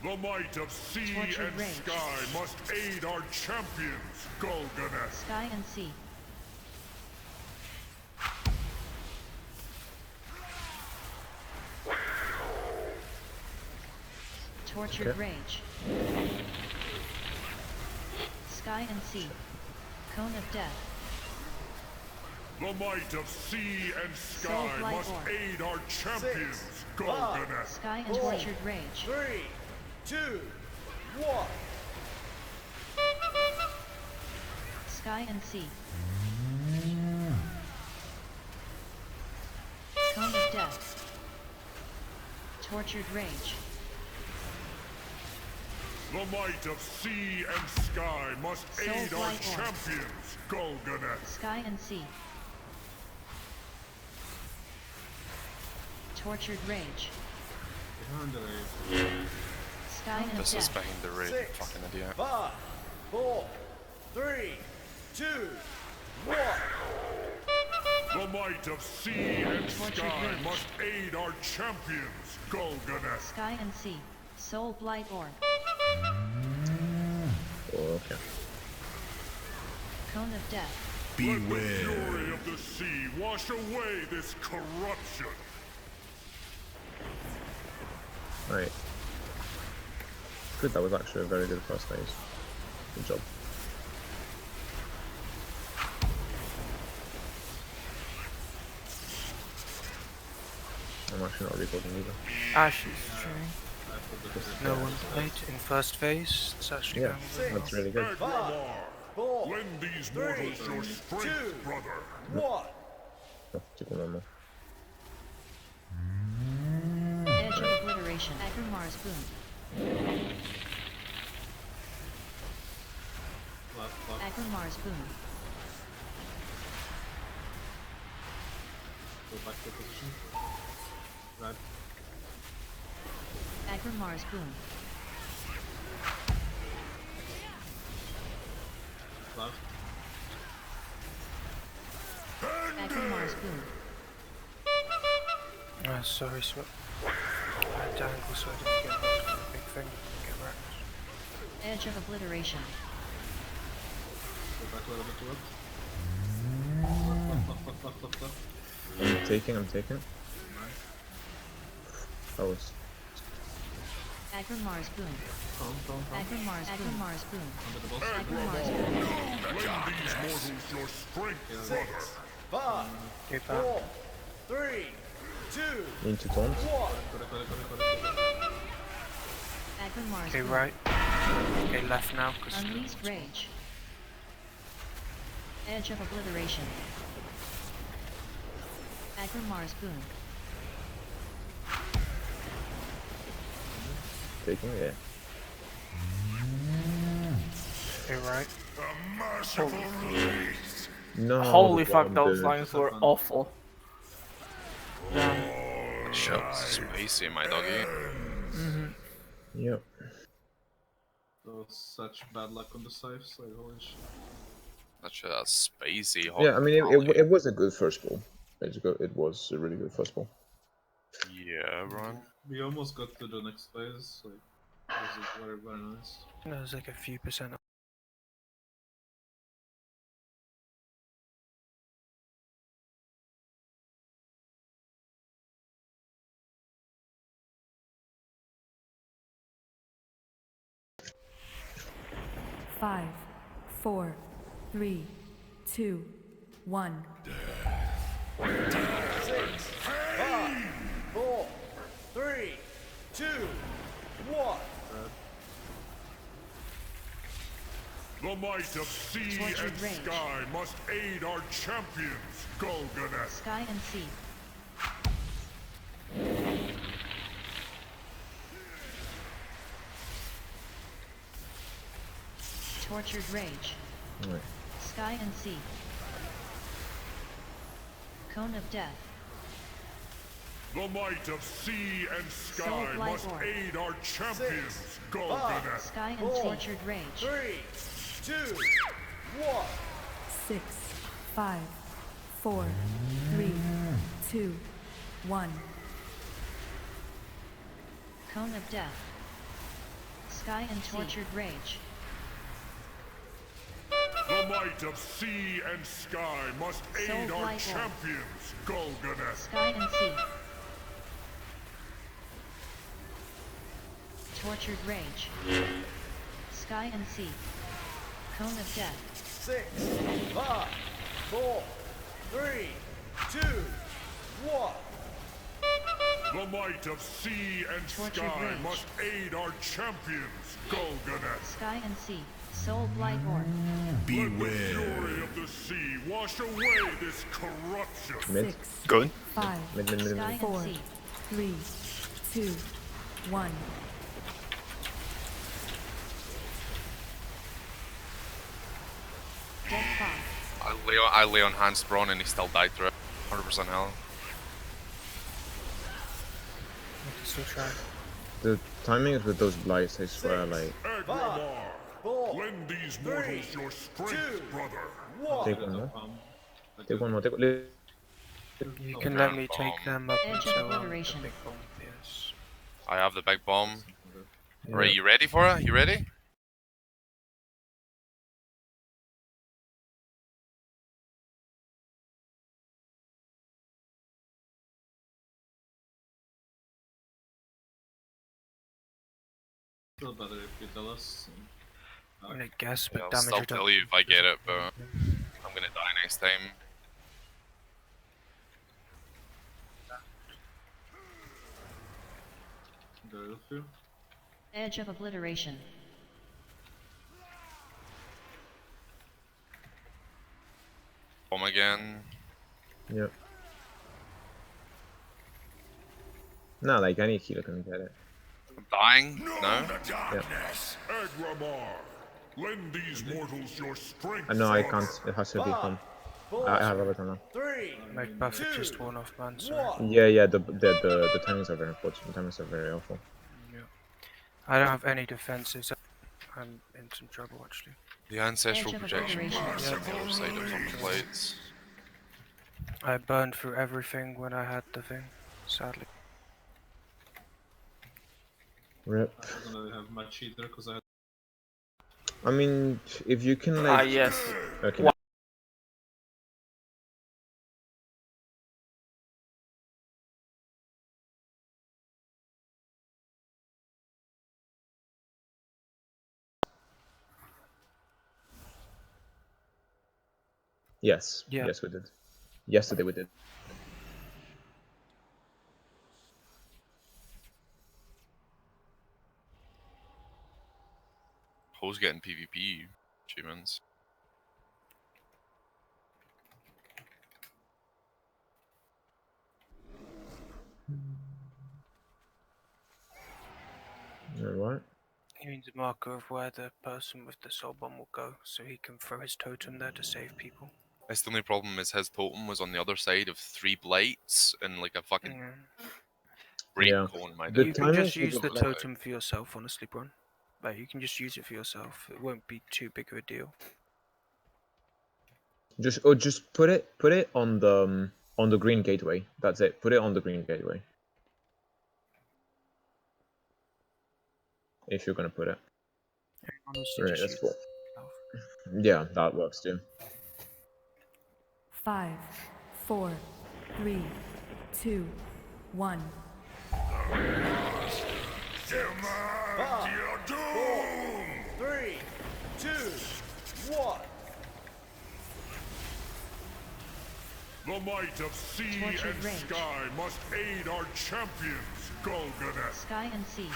The might of sea Tortured and rage. sky must aid our champions, Golganet. Sky and sea. Tortured Okay. rage. Sky and sea. Cone of death. The might of sea and Soul sky Blight must Orb. aid our champions, Golganet. Sky and tortured rage. 3, 2, 1. Sky and sea. Cone of death. Tortured rage. The might of sea and sky must Soul aid our Blight Orb. champions, Golganet. Sky and sea. Tortured rage. Behind the raid. Sky and This is death. behind the raid, 6, fucking idiot. 5, 4, 3, 2, 1. The might of sea and Tortured sky rage. must aid our champions, Golganet. Sky and sea. Soul Blight Orb. Oh, okay. Cone of death. Let the fury of the sea wash away this corruption. Right. Good, that was actually a very good first phase. Good job. I'm actually not recording either. Ashes stream. No one played in first phase. It's actually Yeah, going really well. that's really good. Agramar, 4, lend these 3, mortals your strength, 2, brother. 1. Oh, super normal. Edge of obliteration. Agramar's boon. Left. Agramar's boon. Go back to position. Right. Agramar's boon. Left. Agramar's boon. Sorry, Swap. I had to angle so I didn't get wrecked for the big thing. Get wrecked. Edge of obliteration. Go back a little bit to left. Left. I'm taking. That was... Agramar's boon. Come. Agramar's boon. Under the boss. Agramar's boon. Lend these mortals your strength, brother. 6, 5, Get back. 4, 3, 2, Into taunts. 1. Agramar's Okay, boon. right. Okay, left now. Cause Unleashed rage. Edge of obliteration. Agramar's boon. Taking, yeah. Okay, right. A merciful release. No. Holy the fuck, one those dude. lines were awful. Shit, spacey, my doggy. Yep. That was such bad luck on the saves, like holy shit. That shit that's spacey. Yeah, I mean, holy it was a good first ball. It was a really good first ball. Yeah, Ron. We almost got to the next phase, like, it was very, very nice. There's like a few percent. Five, 4, 3, 2, 1. 6, 5, 4, 3, 2, 1. The might of sea Tortured and rage. sky must aid our champions, Golganet. Sky and sea. Tortured rage. Right. Sky and sea. Cone of death. The might of sea and Soul sky Blight must Orb. aid our champions, 6, Golganet. Sky and 4, tortured rage. 3, 2, 1. 6, 5, 4, 3, 2, 1. Cone of death. Sky and tortured rage. The might of sea and sky must aid Soul our Blight Wall. champions, Golganet. Sky and sea. Tortured rage. Sky and sea. Cone of death. 6, 5, 4, 3, 2, 1. The might of sea and Tortured sky rage. must aid our champions, Golganet. Sky and sea. Soul Blight Orb. Let the fury of the sea wash away this corruption. Mid. 6, Good. 5, Mid. Sky and 4, sea. 3, 2, 1. Dead fog. I lay on Hans Braun and he still died through it. 100% hell. We can still try. The timings with those blights, I swear, like, Agramar, 4, lend these 3, mortals your strength, 2, brother. 1. take one more. Like Take one more. Take one. You can let me take them up Edge of until the obliteration. big bomb. Yes. I have the big bomb. Yeah. Alright, you ready for it? You ready? Feel better if you tell us. I'm gonna guess, but I'll damage still reduction. tell you if I get it, but I'm gonna die next time. There with you. Edge of obliteration. Bomb again. Yep. No, like any healer can get it. I'm dying? No? Darkness. Agramar, lend these mortals your strength. No, I brother. can't. It has to be 5, from. 4, I have everything now. 3, My buff is 2, just worn off, man. Sorry. 1. Yeah. The timings are very unfortunate. The timings are very awful. Yeah. I don't have any defenses. I'm in some trouble actually. The ancestral Edge of projection obliteration. is on the other side of some plates. I burned through everything when I had the thing, sadly. Rip. I don't really have much either because I had I mean, if you can like. Yes. Okay. Yes. Yeah. Yes, we did. Yesterday we did. Who's getting PvP achievements? Alright. He means a marker of where the person with the soul bomb will go, so he can throw his totem there to save people. That's the only problem is his totem was on the other side of 3 blights and like a fucking Mm. break Yeah. cone, my The You dude. can just timings with use the the- totem for yourself, honestly, Bron. Like, you can just use it for yourself. It won't be too big of a deal. Just put it on the green gateway. That's it. Put it on the green gateway. If you're gonna put it. Honestly, Right, just that's use cool. it yourself. Yeah, that works too. 5, 4, 3, 2, 1. 5, your doom. 3, 2, 1. The might of sea Tortured and rage. sky must aid our champions, Golganet. Sky and sea.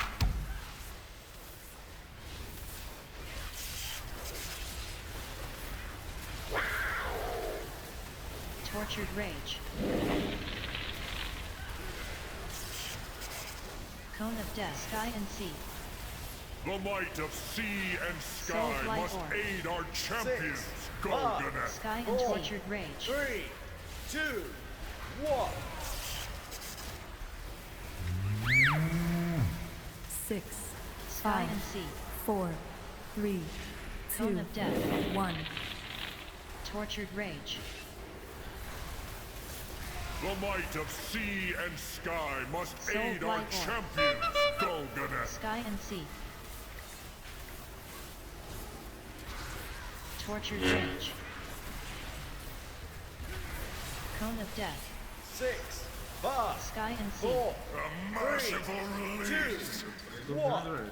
Tortured rage. Cone of death. Sky and sea. The might of sea and Soul sky Blight must Orb. aid our champions, 6, Golganet. Sky and Four. tortured rage. 3, 2, 1. 6, Sky 5, and sea. 4, 3, Cone 2, of death. 1. Tortured rage. The might of sea and sky must Soul aid our Blight Orb. champions, Golganet. Sky and sea. Tortured Rage. Cone of Death. 6, 5, Sky and Sea. 4, A merciful 2, release. 1.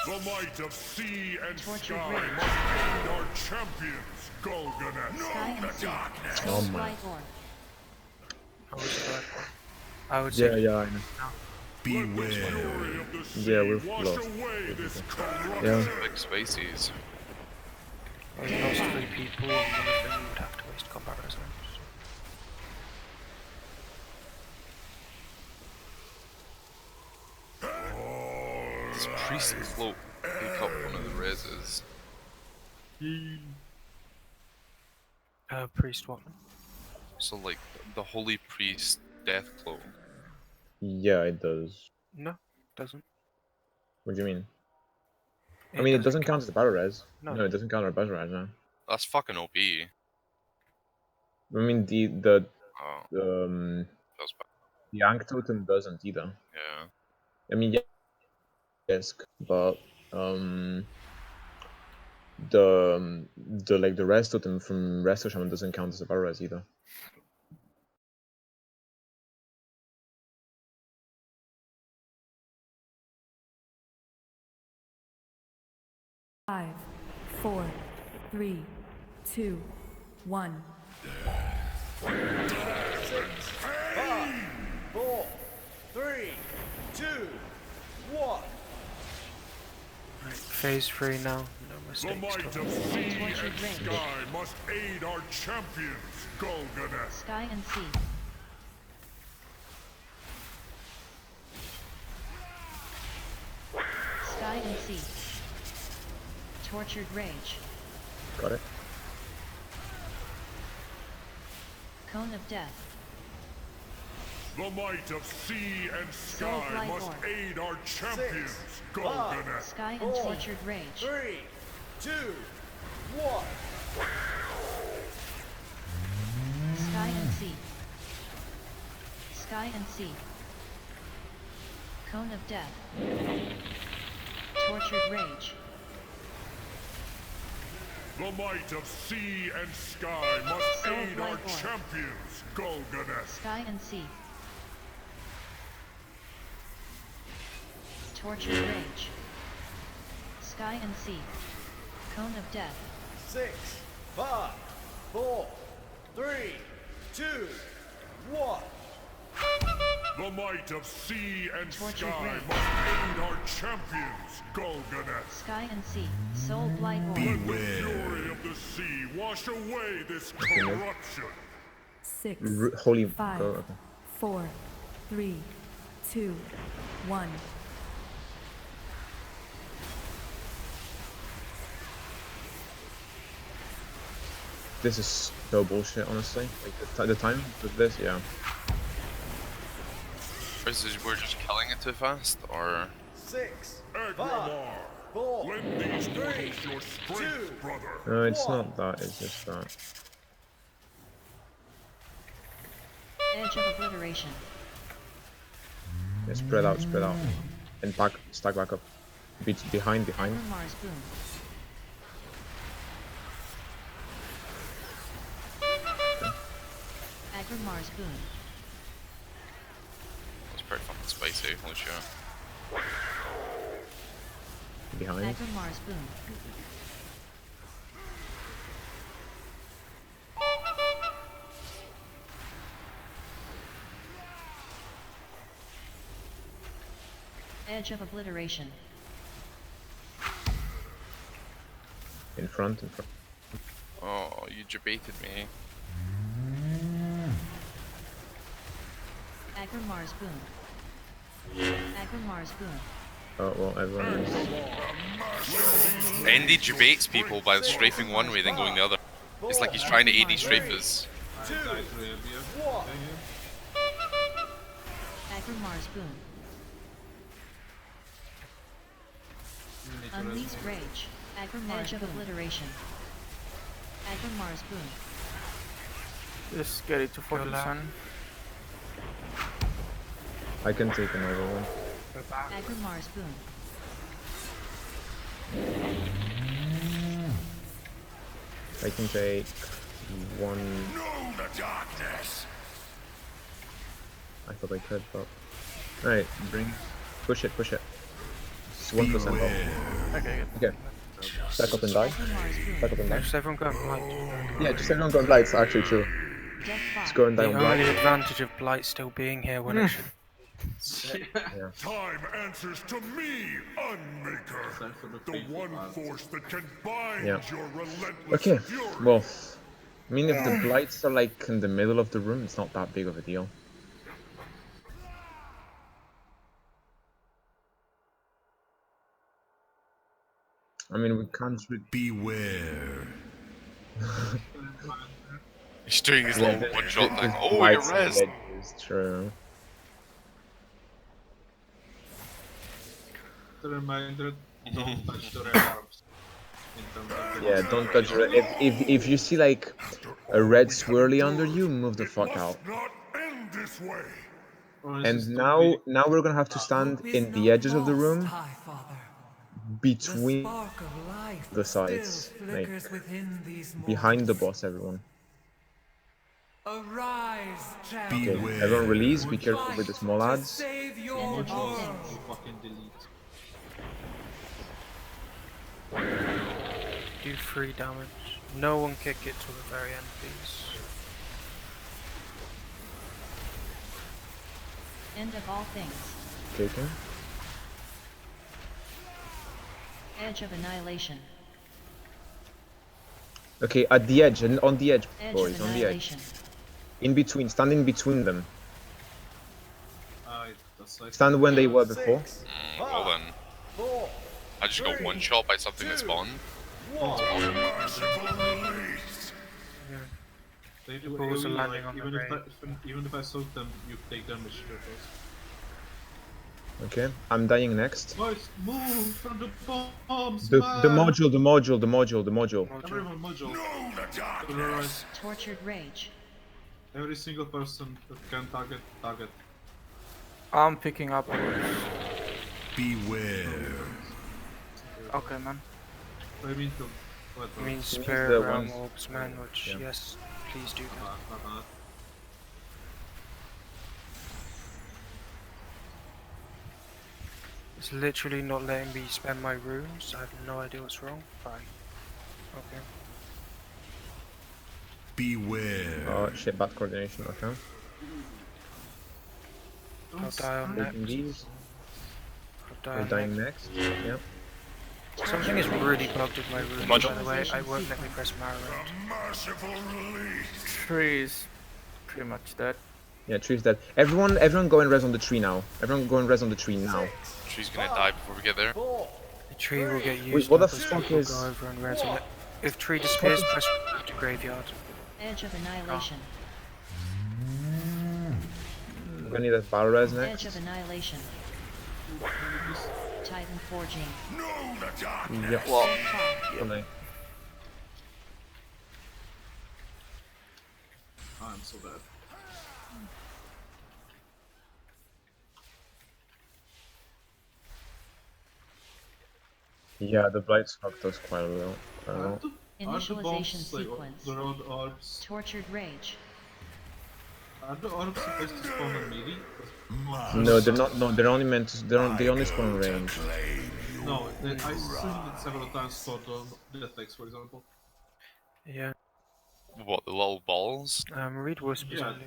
The might of sea and Tortured sky Rage. must aid our champions, Golganet. Sky and Sea. Oh my. Light Orb. I was the bad one. I would Yeah, say yeah, I know. Let the fury of the sea Yeah, we've wash lost. away this corruption. Yeah. Big spaces. well, you lost 3 people, and one of them would have to waste combat resonance. This priest float pick up one of the reses. Priest what? So like the holy priest death cloak. Yeah, it does. No, doesn't. What do you mean? I mean, it doesn't count as a battle res. No. No, it doesn't count as a battle res, no. That's fucking OP. I mean, the Oh, feels bad. the Ankh totem doesn't either. Yeah. I mean, yes, but the rest totem from Resto Shaman doesn't count as a battle res either. Five, four, three, two, one. 6, 5, 4, 3, 2, 1. Right, phase 3 now. No The mistakes. might Don't. of sea and Tortured Rage. sky must aid our champions, Golganet. Sky and Sea. Sky and Sea. Tortured Rage. Got it? Cone of Death. The might of sea and Soul sky Blight must Orb. aid our champions, 6, Golganet. Sky and Four. Tortured Rage. 3, 2, 1. Sky and Sea. Sky and Sea. Cone of Death. Tortured Rage. The might of sea and sky must Soul aid our Blight Orb. champions, Golganet. Sky and Sea. Tortured Rage. Sky and Sea. Cone of Death. 6, 5, 4, 3, 2, 1. The might of sea and Tortured sky Rage. must aid our champions, Golganet. Sky and Sea. Soul Blight Orb. Let the fury of the sea wash away this corruption. Six, Holy. five, Oh, okay. 4, 3, 2, 1. This is so bullshit, honestly. Like the timing with this, yeah. Is it we're just killing it too fast, or 6, 5, Agramar, 4, lend these 3, mortals your strength, 2. brother. No, it's Whoa. not that. It's just that. Edge of Obliteration. Yeah, spread out, and back, stack back up. Behind. Mars Boom. Mars Boom. it's pretty fucking spicy? Holy shit. Behind. Mars Boom. Edge of Obliteration. In front. Oh, you debated me. Mars Boom. Mars Boom. Oh well, everyone is. Andy debates people by strafing one way then going the other. It's like he's trying to AD strafe us. I died to Abia. Mars Boom. Unleashed Rage. Edge of Obliteration. Mars Boom. Just get it to 40%. I can take another one. Go back. Mars Boom. I can take one. Know the darkness. I thought I could, but alright, push it. It's 1% off. Okay, Okay. Back up and die. Back up and die. just everyone go on blight. Yeah, just everyone go on blight. It's actually true. Death Just 5. go and die The on only blight. advantage of blight still being here when it should. Yeah. Time answers to me, Unmaker. Time for the The faithful one ones. force that can bind Yeah. your relentless Okay. fury. Well, I mean, if the blights are like in the middle of the room, it's not that big of a deal. I mean, we can't. Beware. He's doing his Yeah, little there's- one-shot there's thing. Oh, you're blights on the res. edges, true. The reminder, don't touch the red arms. In terms of the Yeah, don't touch it. If you see like a red swirly under you, move the fuck out. Not end this way. Or it's And just now we're gonna have to stand Hope is in the not edges of the lost, room, High Father. The between spark of life the sides, still like flickers within these behind the mortals. boss. Everyone. Arise, Okay, champion. everyone release. Be careful with the Fight small to ads. save your End of all world. things. fucking delete. Do 3 damage. No one kick it till the very end, please. End of all things. Taken. Edge of annihilation. Okay, at the edge and on the edge, Edge boys, of on the edge. annihilation. In between, stand in between them. That's like Stand when they were before. Well then, 4, I just got one-shot by something that spawned. Merciful release. Balls are landing on the even if, range. even if I soak them, you take damage to your face. Okay, I'm dying next. Boys, move from the bombs, The man! module. Everyone module. Know the To the right. darkness. Tortured rage. Every single person that can target. I'm picking up orbs. Beware. Okay, man. What do you mean to? What? I mean the spirit realm ones- orbs, man, which, Yeah. yes, please do that. It's literally not letting me spend my runes. I have no idea what's wrong. Fine. Okay. Beware. Oh shit, bad coordination. Okay. I'll die on next. Taking these. I'll die We're on dying next. next. Yep. Something is really bugged with my runes, by the way. I won't let me press Marrow. Merciful release. Tree is pretty much dead. Yeah, tree's dead. Everyone go and res on the tree now. Everyone go and res on the tree now. She's gonna die before we get there. 4, The tree will get used what the up as fuck people is- go over and res on it. If tree disappears, press to graveyard. Edge of annihilation. We're gonna need that battle res Edge next. of annihilation. Titan forging. Know the darkness. Yep. Well, Tonight. I'm so bad. Yeah, the blights fucked us quite a lot. Are the Initialization bombs, like, sequence. the round orbs, Tortured rage. are the orbs supposed to spawn on melee? No, they're not. No, they're only meant to. They only spawn on range. No, I assumed it several times for the Mythics, for example. Yeah. What, the little balls? Read whispers Yeah. only.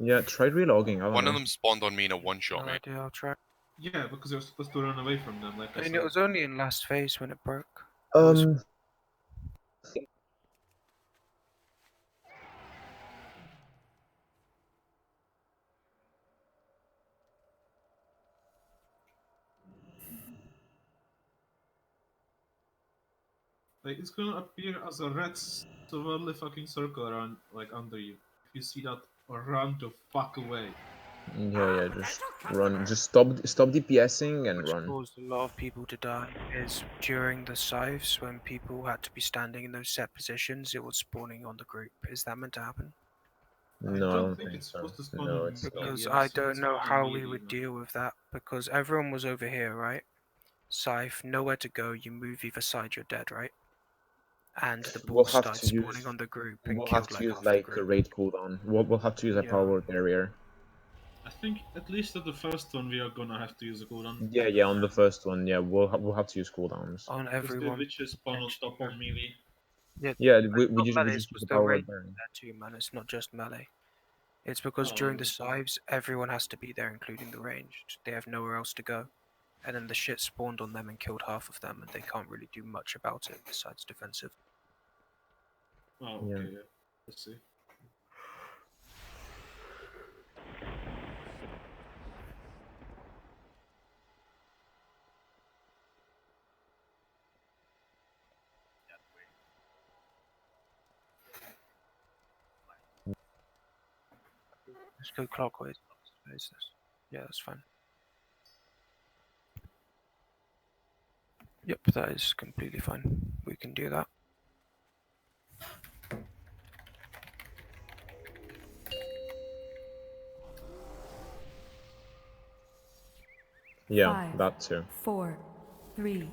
Yeah, try relogging. I don't One know. of them spawned on me in a one-shot, No mate. idea, I'll try. Yeah, because you're supposed to run away from them, like I I mean, said. it was only in last phase when it broke. Like, it's gonna appear as a red swirly fucking circle around, like, under you. If you see that, run the fuck away. Yeah, just run. Just stop DPSing and Which run. caused a lot of people to die is during the scythes when people had to be standing in those set positions, it was spawning on the group. Is that meant to happen? I No, I don't don't think think it's so. supposed to spawn No, on it's melee, not. Because yeah, I it's don't know spawn how on we melee, would man. deal with that because everyone was over here, right? Scythe, nowhere to go, you move either side, you're dead, right? and the We'll balls have started to spawning use. on the group and We'll have killed to like use half the like a group. raid cooldown. We'll have to use a Yeah. power word barrier. I think at least at the first one we are gonna have to use a cooldown. Yeah, on the first one, yeah, we'll have to use cooldowns. On Because the everyone. witches spawn on top of melee. Yeah, Not we just melee, use it's the the power raid word barrier. there too, man. It's not just melee. It's because Oh, during the okay. scythes, everyone has to be there, including the ranged. They have nowhere else to go. And then the shit spawned on them and killed half of them, and they can't really do much about it besides defensive. Oh, Yeah. okay, yeah. Let's see. Let's go clockwise. Yeah, that's fine. Yep, that is completely fine. We can do that. Yeah, 5, that too. 4, 3,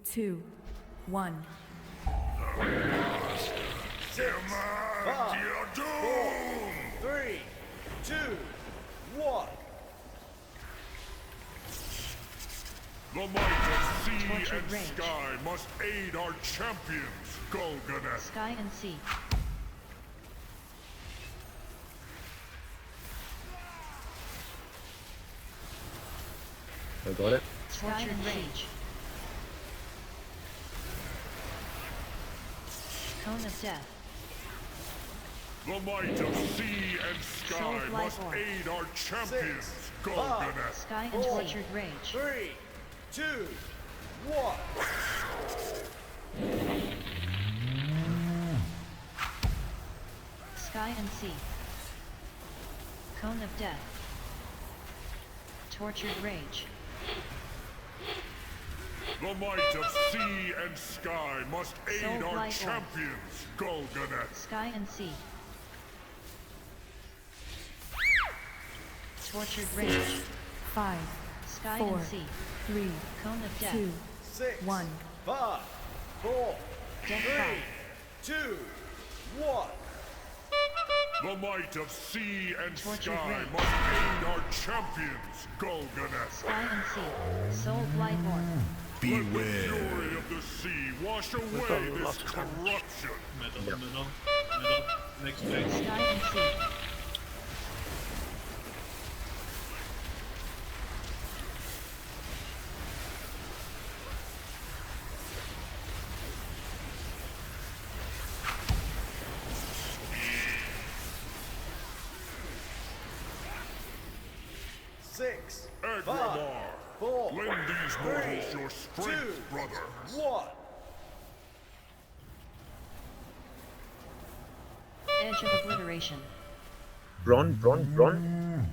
2, 1. Demand your doom! 3, 2, 1. The might of sea Tortured and rage. sky must aid our champions, Golganet. Sky and sea. I got it. Sky and rage. Cone of death. The might of sea and sky Soul Blight must Orb. aid our champions, 6, Golganet. Sky and tortured rage. 3, 2, 1. Sky and sea. Cone of death. Tortured rage. The might of sea and sky must aid Soul our Blight Orb. champions, Golganet. Sky and sea. Tortured rage. 5, Sky 4, and sea. 3, Cone of death. 2, 6, 1. 5, 4, Death 3, cloud. 2, 1. The might of sea and Tortured sky rage. must aid our champions, Golganet. Sky and sea. Soul Blight Orb. Let the fury of the sea wash got away a this lot of damage. corruption. Middle. Next phase. Sky and sea. Six, Agramar, 4, lend these mortals 3, your 2, strength, brothers. 1. Edge of obliteration. Bron.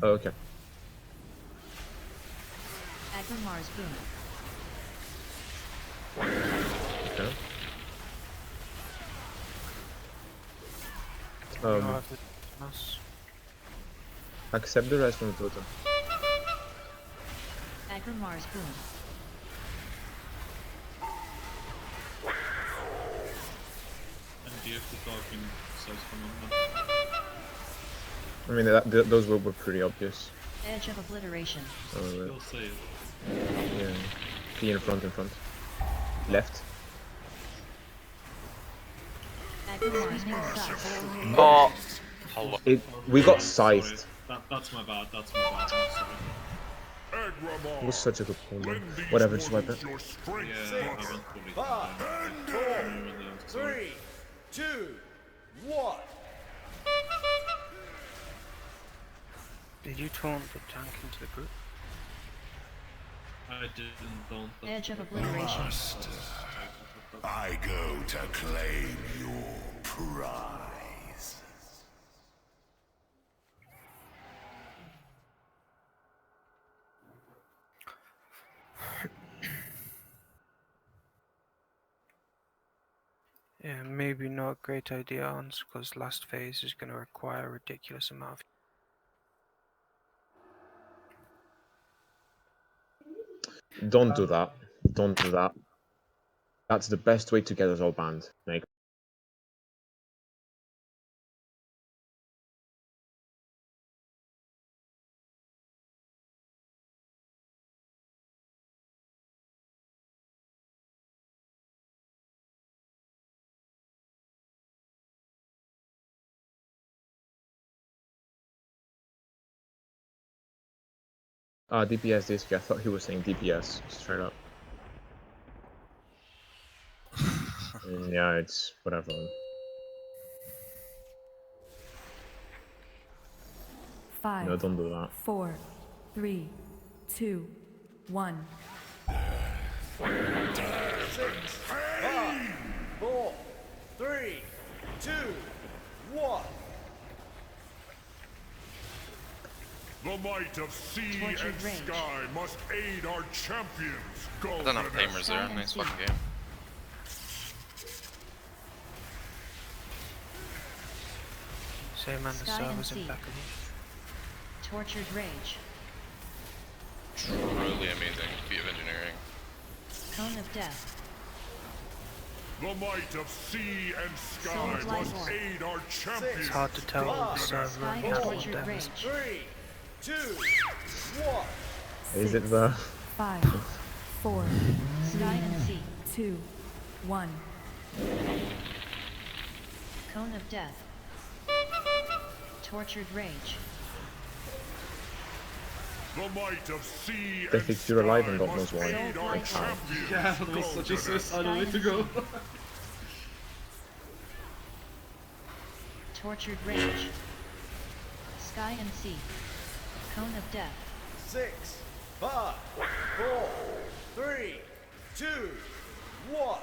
Oh, okay. Agramar's boom. Okay. You have to us. Accept the rest from the totem. Agramar's boom. And do you have to talk in size phenomenon? I mean, those were pretty obvious. Edge of obliteration. You'll say it. Yeah. P in front. Left. Agramar's boom. Oh, Hello. We got Sorry. scythed. That's my bad. I'm sorry. Agramar, It was such a good pull. lend these Whatever, just wipe mortals it. your strength, Yeah, I brothers. haven't fully 5, done it. 3, 2, 1. Did you taunt the tank into the group? I didn't don't. Edge of obliteration. I go to claim your prize. Yeah, maybe not a great idea, Hans, because last phase is going to require a ridiculous amount of. Don't do that. Don't do that. That's the best way to get us all banned. Make DPS this. I thought he was saying DPS straight up. Yeah, it's whatever. 5, No, don't do that. 4, 3, 2, 1. 6, 5, 4, 3, 2, 1. The might of sea Tortured and rage. sky must aid our champions. Go, I don't have Vanessa. timers there. Nice fucking game. Same man, the Sky and server's sea. impeccable. Tortured rage. Truly amazing feat of engineering. Cone of death. The might of sea and sky Soul must Lightborn. aid our champions. It's hard to tell on the server Sky and and how tortured damage. rage. 3, 2, 1. Is it the? 5, 4, Sky and sea. 2, 1. Cone of death. Tortured rage. The might of sea They and think you're alive and sky God knows must why. aid our champions. Yeah, that was such a suicidal way to go. Tortured rage. Sky and sea. Cone of death. 6, 5, 4, 3, 2, 1.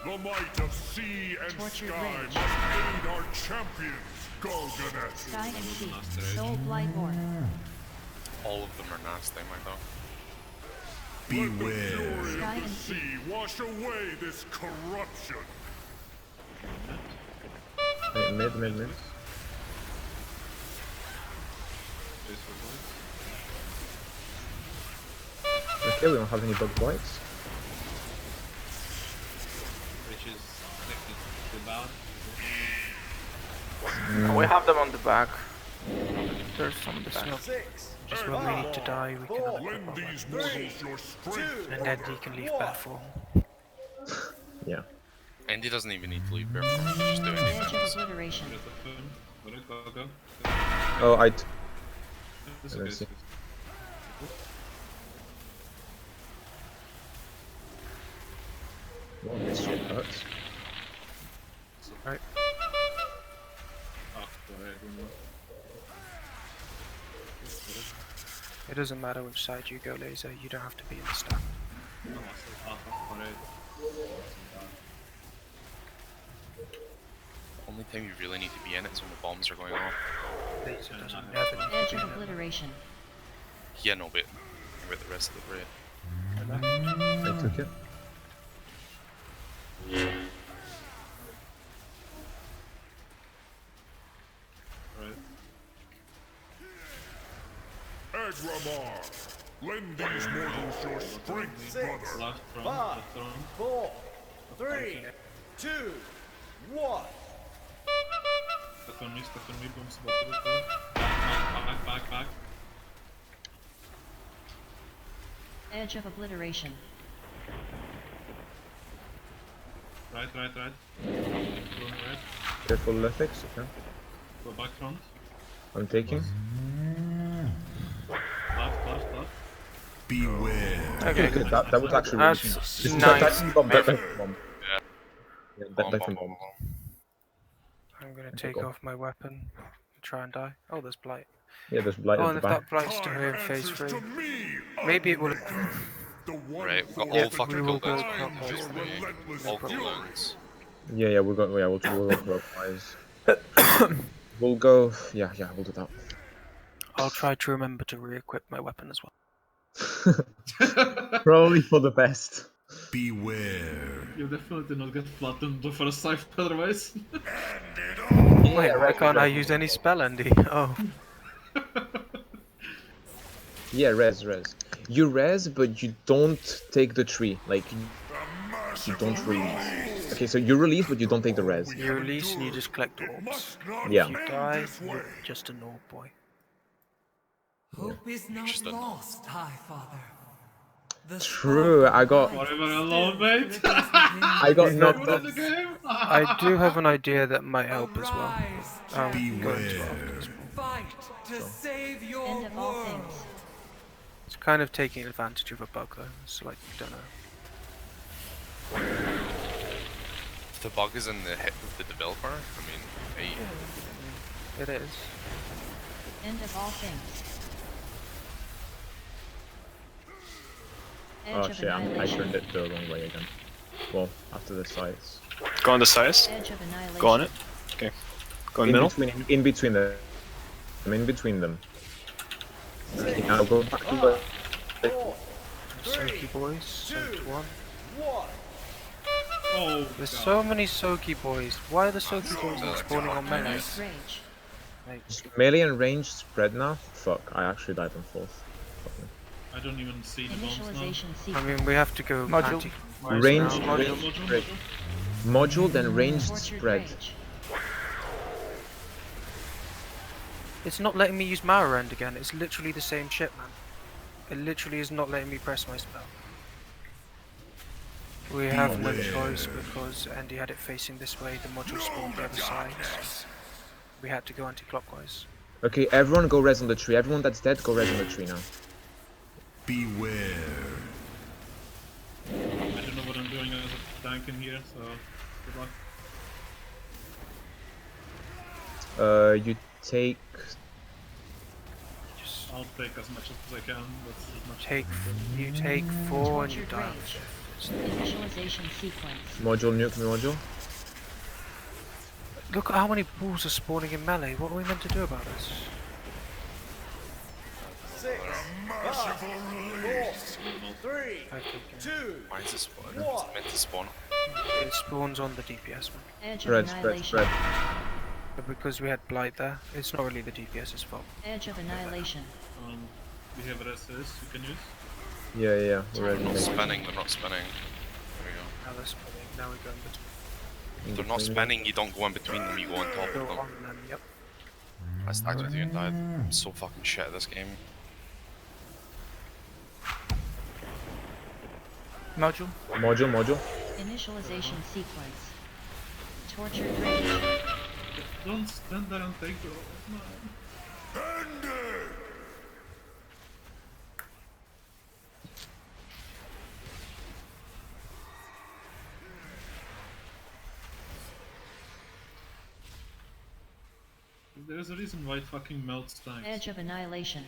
The might of sea and Tortured sky rage. must aid our champions. Go, Vanessa. Sky and sea. Soul Blightborn. All of them are nasty, my dog. Let the fury Sky of the and sea. sea wash away this corruption. Wait, mid. Okay, we don't have any bug bites. Which is technically bad. We have them on the back. There's some on the back. 6, Just when we need to die, we can have a Lend quick these one. mortals your strength. And then he can leave bad form. Yeah. Andy doesn't even need to leave bare form. He can just do anything. Edge of obliteration. Go. Oh, It's Let me okay. see. Well, this shit hurts. Right. Oh, go ahead, one more. It doesn't matter which side you go, Laser. You don't have to be in the stack. No, so alright. Only time you really need to be in it is when the bombs are going off. Laser doesn't never need Edge to be of in it. obliteration. Yeah, no, but with the rest of the raid. I took it. Right. Agramar, lend these mortals your strength, 6, brother. Last front, 5, left front. 4, 3, 2, 1. Stuck on me, bombs about to go. Back. Edge of obliteration. Right. Going right. Careful, Mythics. Okay. Go back front. I'm taking. Left. Okay, Good. That was actually really That's This is nice. Titan bomb. Titan bomb. Yeah, Bomb, Titan bomb, bomb. bomb. I'm gonna Okay, take go. off my weapon and try and die. Oh, there's Blight. Yeah, there's blight Oh, at and the if back. that Blight's to her in phase answers 3, to me, maybe it will. the one Right, we've got who all Yeah, fucking we will cooldowns. go binds clockwise. your relentless All fury. cooldowns. Yeah, we'll go clockwise. We'll go. Yeah, we'll do that. I'll try to remember to re-equip my weapon as well. Probably for the best. Beware. You definitely not get flattened for a scythe otherwise. Wait, why can't I use any spell, Andy? Oh. Yeah, res. You res, but you don't take the tree. Like, you don't release. Okay, so you release, but you don't take the res. You release and you just collect orbs. Must not Yeah. If you end die, this way. you're just an orb boy. Hope is not Just a no. lost, High Father. The True, I got Forever alone, mate. I got knocked Good in off. the game. I do have an idea that might help as well. Arise, I'll go into it after this. fight to save your End of all world. things. kind of taking advantage of a bug though, so like, don't know. If the bug is in the hit of the developer, I mean, hey, It is. End of all things. Edge Oh of shit, I annihilation. turned it the wrong way again. Well, after the sides. Go on the sides. Edge of annihilation. Go on it. Okay. Go in In middle. between, in between them. In between them. Okay, now go back to the... Soaky boys, soaked one. 1. Oh, There's God. so many Soaky boys. Why are the Soaky boys not spawning on melee? Unleashed rage. Like, Melee and range spread now? Fuck, I actually died on 4th. I don't even see the bombs now. Initialization I sequence. mean, we have to go Module. anti-clockwise Range, now. range spread. Module, then ranged Tortured spread. rage. It's not letting me use Mara End again. It's literally the same shit, man. It literally is not letting me press my spell. We have no choice because Andy had it facing this way. The module spawned the other side. So we had to go anti-clockwise. Okay, everyone go res on the tree. Everyone that's dead, go res on the tree now. Beware. I don't know what I'm doing as a tank in here, so good luck. You take... Just I'll take as much as I can, but as much you take 4 and you Tortured die. rage. Initialization sequence. Module, nuke me module. Look at how many balls are spawning in melee. What are we meant to do about this? 6. 5. 4. 3. 2. why is this spawn? What? It's meant to spawn. It spawns on the DPS one. Edge of Spread, spread, annihilation. spread. But because we had Blight there, it's not really the DPS's fault. Edge of annihilation. we have RSS you can use. Yeah, yeah, we're ready. They're not spinning, they're not spinning. There Now they're spawning. Now we go in between. we go. They're not spinning, you don't go in between them, you go on top Go of them. on them, yep. I stacked with you and died. I'm so fucking shit at this game. Module. Module, module. Initialization sequence. Tortured rage. Don't stand there and take the man. There's a reason why it fucking melts tanks. Edge of annihilation.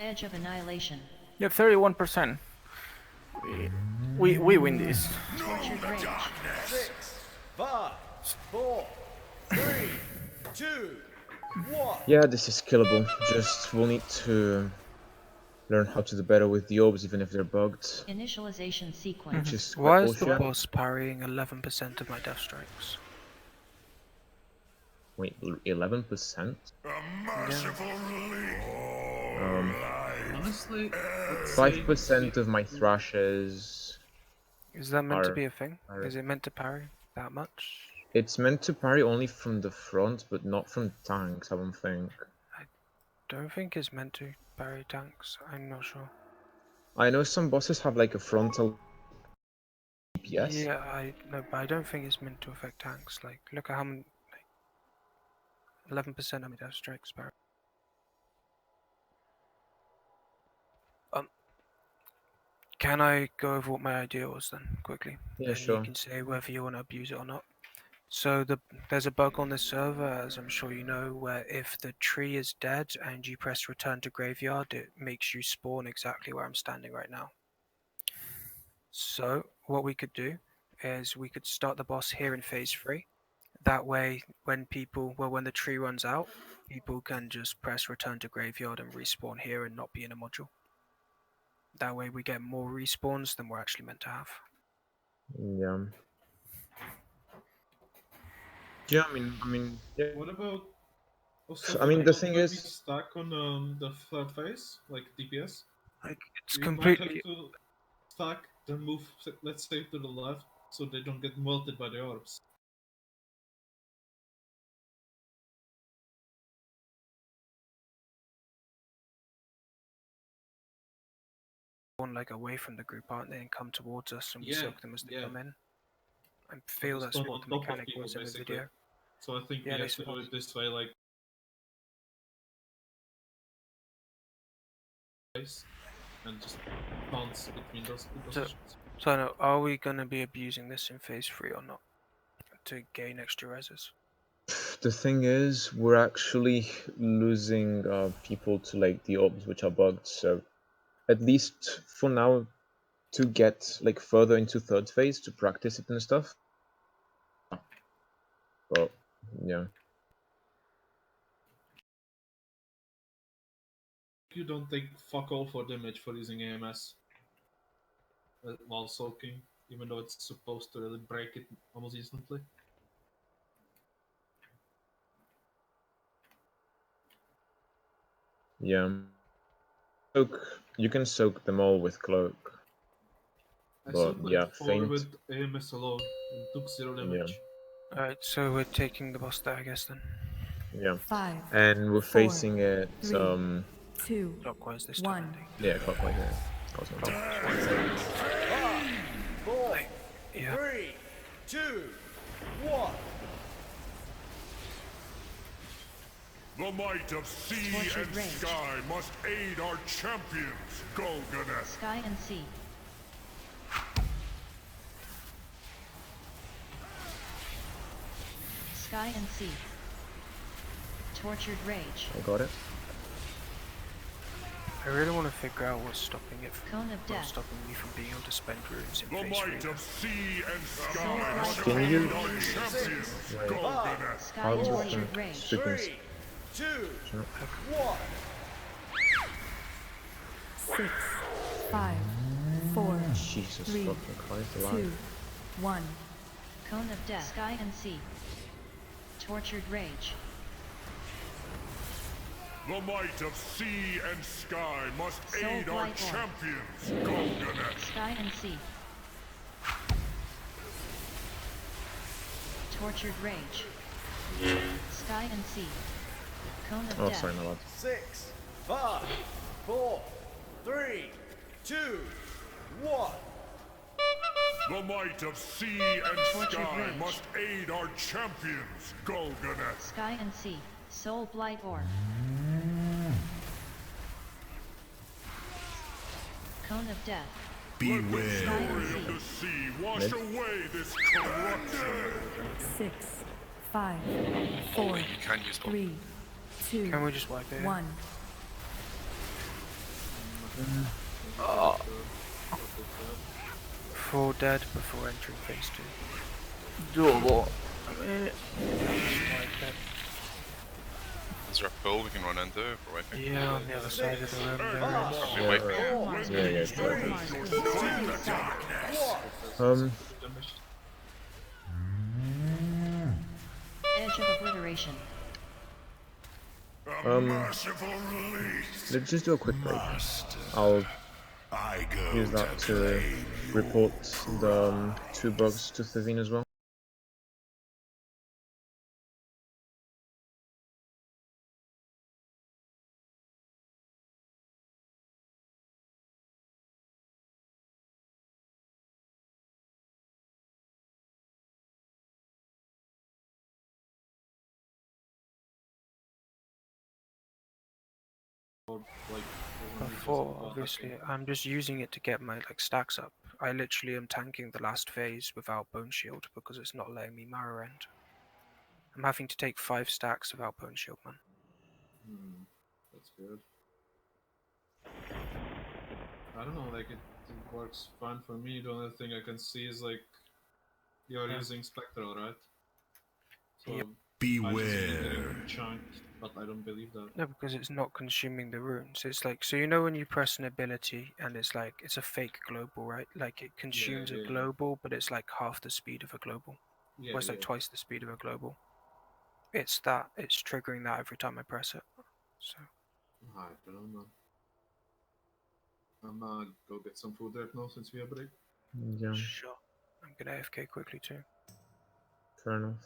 Edge of annihilation. You have 31%. We win this. Tortured rage. 6. 5. 4. 3. 2. 1. Yeah, this is killable. Just we'll need to learn how to do better with the orbs, even if they're bugged. Initialization sequence. Which is Why quite is the bullshit. boss parrying 11% of my death strikes? Wait, 11%? Honestly, 5% of my thrashes. Is that meant to Are- be a thing? are- Is it meant to parry that much? It's meant to parry only from the front, but not from tanks, I don't think. Don't think it's meant to parry tanks. I'm not sure. I know some bosses have like a frontal DPS. Yeah, I know, but I don't think it's meant to affect tanks. Like, look at how many. 11% of my death strikes parry. Can I go over what my idea was then, quickly? Yeah, Then sure. you can say whether you want to abuse it or not. So there's a bug on this server, as I'm sure you know, where if the tree is dead and you press return to graveyard, it makes you spawn exactly where I'm standing right now. So what we could do is we could start the boss here in phase 3. That way, when the tree runs out, people can just press return to graveyard and respawn here and not be in a module. That way we get more respawns than we're actually meant to have. Yeah. Yeah, I mean, yeah. what about? Also, I mean, the don't thing let is- me stack on the flat face, like DPS. Like, it's You completely. might have to stack, then move, let's say, to the left, so they don't get melted by the orbs. Like away from the group, aren't they, and come towards us, and we Yeah, soak them as they yeah. come in. I feel They that's spawn what on the top of mechanic people, was in the basically. video. So I think Yeah, we they have to do spawn. it this way, like phase and just bounce between those two positions. So no, are we gonna be abusing this in phase 3 or not? To gain extra reses? The thing is, we're actually losing people to like the orbs which are bugged, so at least for now, to get like further into third phase to practice it and stuff. But yeah. You don't take fuck all for damage for using AMS while soaking, even though it's supposed to really break it almost instantly. Yeah. You can soak them all with cloak. I But soaked yeah, like 4 faint. with AMS alone and took 0 damage. Alright, so we're taking the boss there, I guess then. Yeah. 5, And we're 4, facing it 3, 2, Clockwise this time, 1. ending. yeah, clockwise, yeah. I was gonna say. 5, 4, Yeah. 3, 2, 1. The might of sea Tortured and rage. sky must aid our champions, Golganet. Sky and sea. Sky and sea. Tortured rage. I got it. I really want to figure out what's stopping it Cone of what's death. stopping me from being able to spend runes in The phase 3. might of sea and sky must Can aid you- our champions, Wait. Golganet. Sky How and does tortured the rage. freaking 3, 2, 1. 6, 5, 4, Jesus 3, fucking Christ 2, alive. 1. Cone of death. Sky and sea. Tortured rage. The might of sea and sky must Soul aid our Blight Orb. champions, Golganet. Sky and sea. Tortured rage. Sky and sea. Cone of Oh, death. sorry, my bad. 6, 5, 4, 3, 2, 1. The might of sea and Tortured sky rage. must aid our champions, Golganet. Sky and sea. Soul blight orb. Cone of death. Beware. Sky and Glory of the sea. sea, wash away this corruption. 6, 5, 4, You can use both. 3, 2, Can we just wipe it? 1. Full dead before entering phase 2. Doable. Is there a pool we can run into for wiping? Yeah, on the other side of the room there Are is. we wiping? Yeah, yeah, sure. Edge of obliteration. Merciful release. Let's just do a quick break. I'll I go use that to report the 2 bugs to Thevine as well. Before, obviously, I'm just using it to get my like stacks up. I literally am tanking the last phase without Bone Shield because it's not letting me Mara end. I'm having to take 5 stacks without Bone Shield, man. That's good. I don't know, like it works fine for me. The only thing I can see is like you're using Spectral, right? So Yep. Beware. Chunked, but I don't believe that. No, because it's not consuming the runes. It's like, so you know when you press an ability and it's like, it's a fake global, right? Like it consumes yeah. a global, but it's like half the speed of a global. Yeah, Or it's like yeah. twice the speed of a global. It's that. It's triggering that every time I press it. So. I don't know. I'm gonna go get some food right now since we have break. Yeah, Sure. I'm gonna AFK quickly too. fair enough.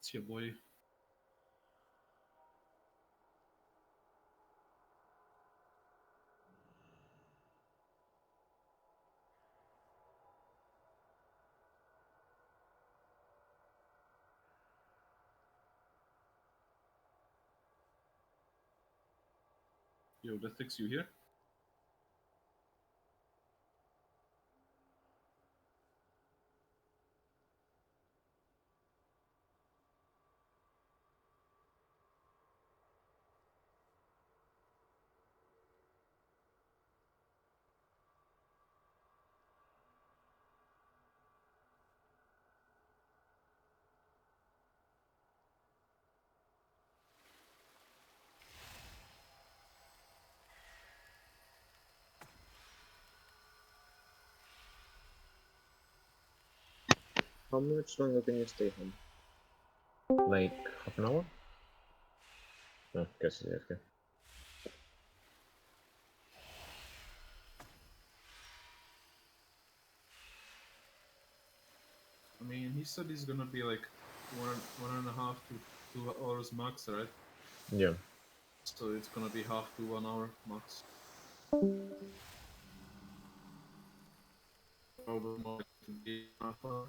It's your boy. Yo, Mythics, you here? How much longer can you stay home? Like half an hour? Oh, guess it's okay. I mean, he said he's gonna be like 1.5 to 2 hours max, right? Yeah. So it's gonna be half to 1 hour max. Probably more like half hour.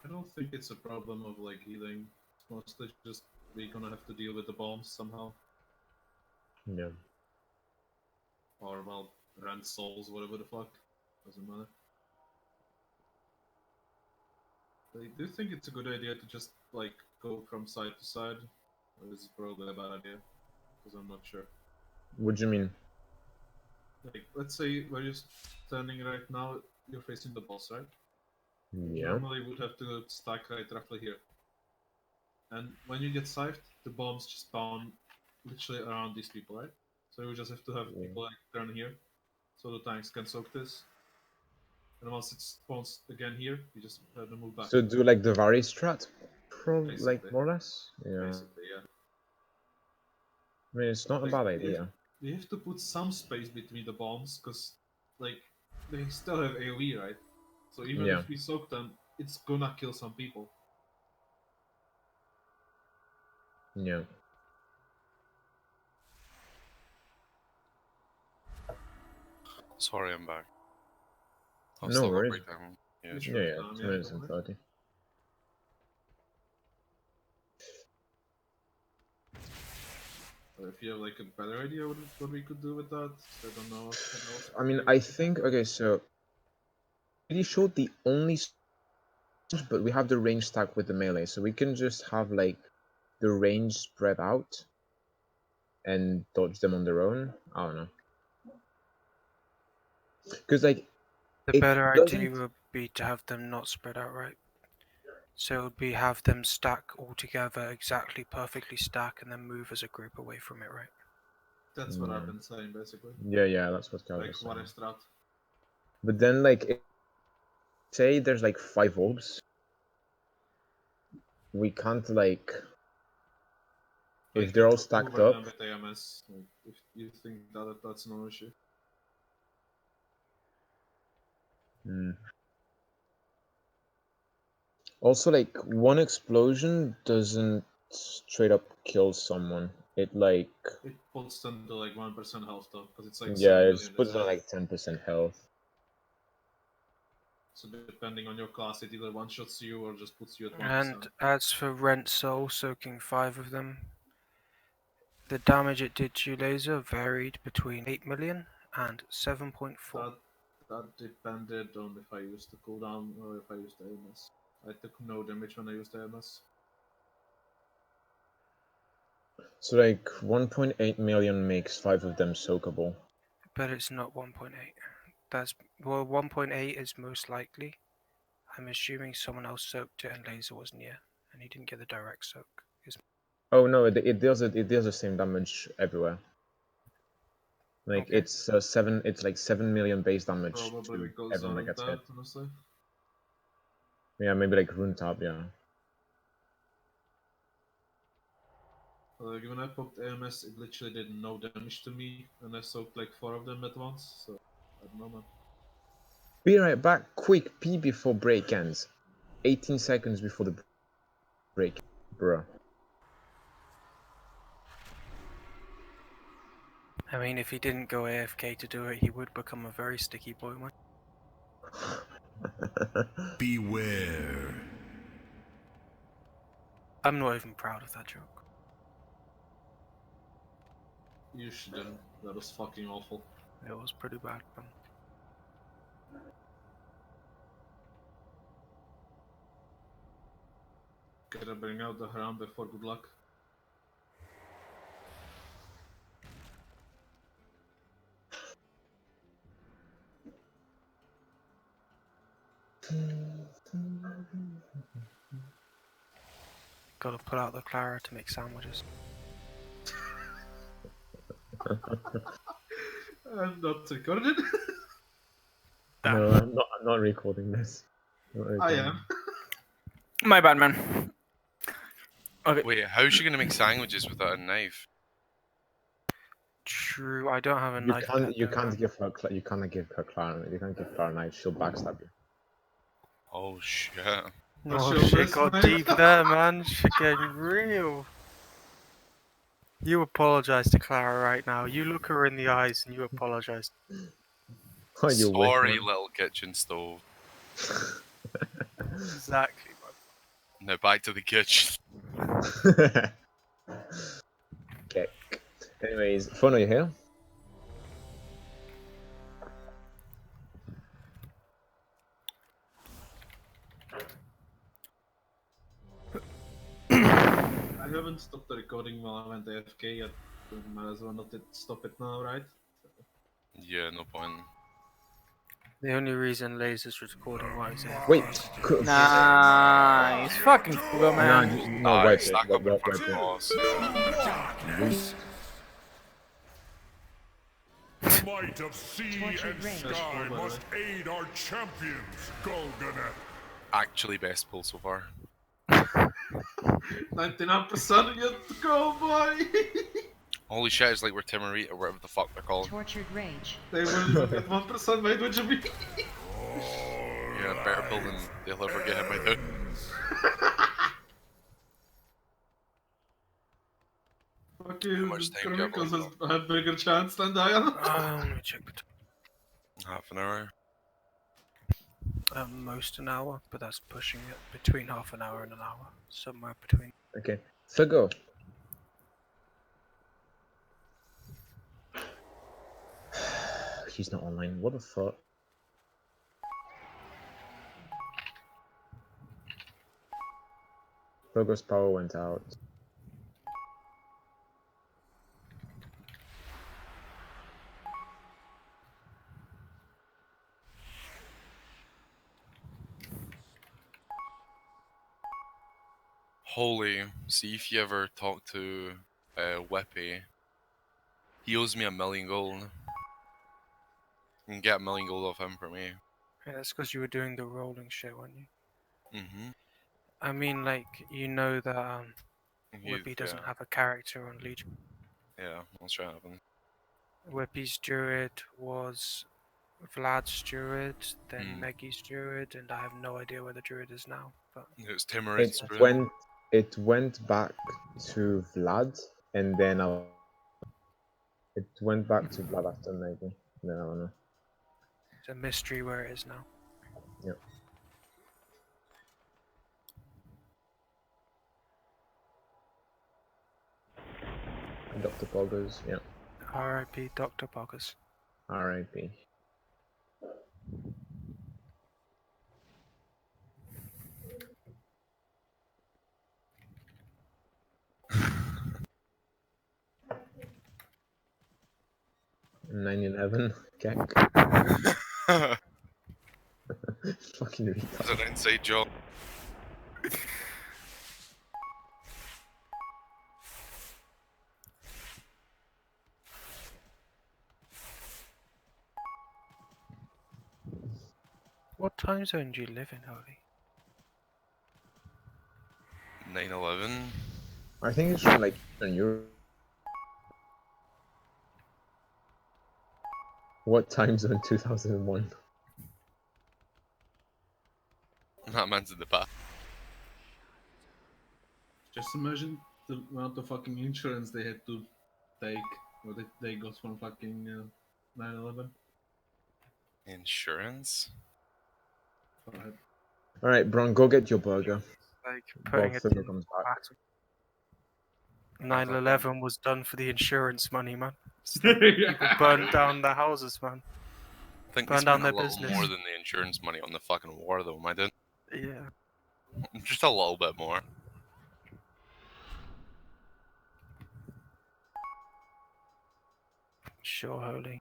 I don't think it's a problem of like healing. It's mostly just we're gonna have to deal with the bombs somehow. Yeah. Or well, rent souls, whatever the fuck. Doesn't matter. I do think it's a good idea to just like go from side to side. Or is it probably a bad idea? Because I'm not sure. What do you mean? Like, let's say where you're standing right now, you're facing the boss, right? Yeah. Normally would have to stack right roughly here. And when you get scythed, the bombs just spawn literally around these people, right? So you just have to have people like turn here, so the tanks can soak this. And once it spawns again here, you just have to move back. So do like the Vari strat? Basically. Like more or less? Yeah. Basically, yeah. I mean, it's not a bad idea. You have to put some space between the bombs, because like they still have AoE, right? So even Yeah. if we soak them, it's gonna kill some people. Yeah. Sorry, I'm back. I've No still got worries. breakdown. Yeah, It's sure. Yeah, breakdown, 2 yeah, minutes don't and worry. 30. If you have like a better idea what we could do with that, I don't know. I mean, I think, okay, so pretty sure the only but we have the range stack with the melee, so we can just have like the range spread out and dodge them on their own. I don't know, because like The it better idea doesn't. would be to have them not spread out, right? So it would be have them stack all together, exactly perfectly stack, and then move as a group away from it, right? That's what I've been saying basically. Yeah, that's what Cal Like was what saying. is strat? But then, like, say there's like 5 orbs, we can't like if they're all stacked up. Them with AMS, like, if you think that's no issue. Also, like one explosion doesn't straight up kill someone. It like It puts them to like 1% health though, because it's like yeah, 7 it million. puts on like 10% health. So depending on your class, it either one shots you or just puts you at 1%. And as for Rent Soul, soaking 5 of them, the damage it did to you laser varied between 8 million and 7.4. That depended on if I used the cooldown or if I used the AMS. I took no damage when I used the MS. So like 1.8 million makes 5 of them soakable. But it's not 1.8. That's well, 1.8 is most likely. I'm assuming someone else soaked it and Laser was near, and he didn't get the direct soak. Oh no, it does the same damage everywhere. Like Okay. it's 7. It's like 7 million base damage Probably to because everyone out that of gets that, hit. honestly. Yeah, maybe like rune tab. Yeah. Like when I poked AMS, it literally did no damage to me, and I soaked like 4 of them at once. So I don't know, man. Be right back. Quick pee before break ends. 18 seconds before the break, bruh. I mean, if he didn't go AFK to do it, he would become a very sticky boy, man. Beware. I'm not even proud of that joke. You shouldn't. That was fucking awful. It was pretty bad, man. Gotta bring out the Haram before good luck. Gotta pull out the Clara to make sandwiches. I'm not recorded. No, I'm not recording this. I am. My bad, man. Okay. Wait, how's she gonna make sandwiches without a knife? True, I don't have a You knife. can't. pet You though, can't man. give her. You can't give her Clara. You can't give Clara a knife. She'll backstab you. Oh shit. Oh She'll shit, miss, got mate. deep there, man. Shit getting real. You apologize to Clara right now. You look her in the eyes and you apologize. Oh, you wish, Sorry, man. little kitchen stove. Exactly, man. Now back to the kitchen. Okay. Anyways, Phone, are you here? I haven't stopped the recording while I went AFK yet. Might as well not stop it now, right? Yeah, no point. The only reason Laser's recording while he's AFK. Wait. Nice. Fucking Fugo, Nah, man. just no. Wipe it. Stack up in Wipe front it. of boss. Darkness. The might of sea Tortured and rage. sky must aid our champions, Golganet. Actually, best pull so far. 99% yet to go, boy! Holy shit, it's like we're Timarite or whatever the fuck they're called. Tortured rage. They will even get 1%, mate, what you mean? Yeah, better pull than they'll ever get hit by the. Fuck you, much time do you have Chronicles left, has had bigger chance than Diana. Let me check the Half an hour. most an hour, but that's pushing it between half an hour and an hour. Somewhere between. Okay. So go. He's not online. What the fuck? Progress power went out. Holy, see if you ever talk to Whippy. He owes me 1,000,000 gold. You can get 1,000,000 gold off him for me. Yeah, that's because you were doing the rolling shit, weren't you? Mm-hmm. I mean, like, you know that You've- Whippy doesn't yeah. have a character on Legion. Yeah, that's right. Happen. Whippy's druid was Vlad's druid, then Mm. Maggie's druid, and I have no idea where the druid is now. But It's Timarite's It went back to Vlad, and then it went back to Vlad after maybe. No, I don't know. it's a mystery where it is now. Yep. Dr. Poggers, yeah. R.I.P. Dr. Poggers. R.I.P. 911 Kek. Fucking retard. That's an inside job. What time zone do you live in, Holy? 9/11. I think it's from like Eastern Europe. What time zone 2001? That man's in the past. Just imagine the amount of fucking insurance they had to take, or they got from fucking 9/11. Insurance? Go ahead. Alright, Bron, go get your burger. Like putting Both it Fiddler in comes back. 9/11 was done for the insurance money, man. It's like people burned down their houses, man. I think Burn they down spent a their little business. more than the insurance money on the fucking war, though, I didn't. Yeah. Just a little bit more. Sure, Holy.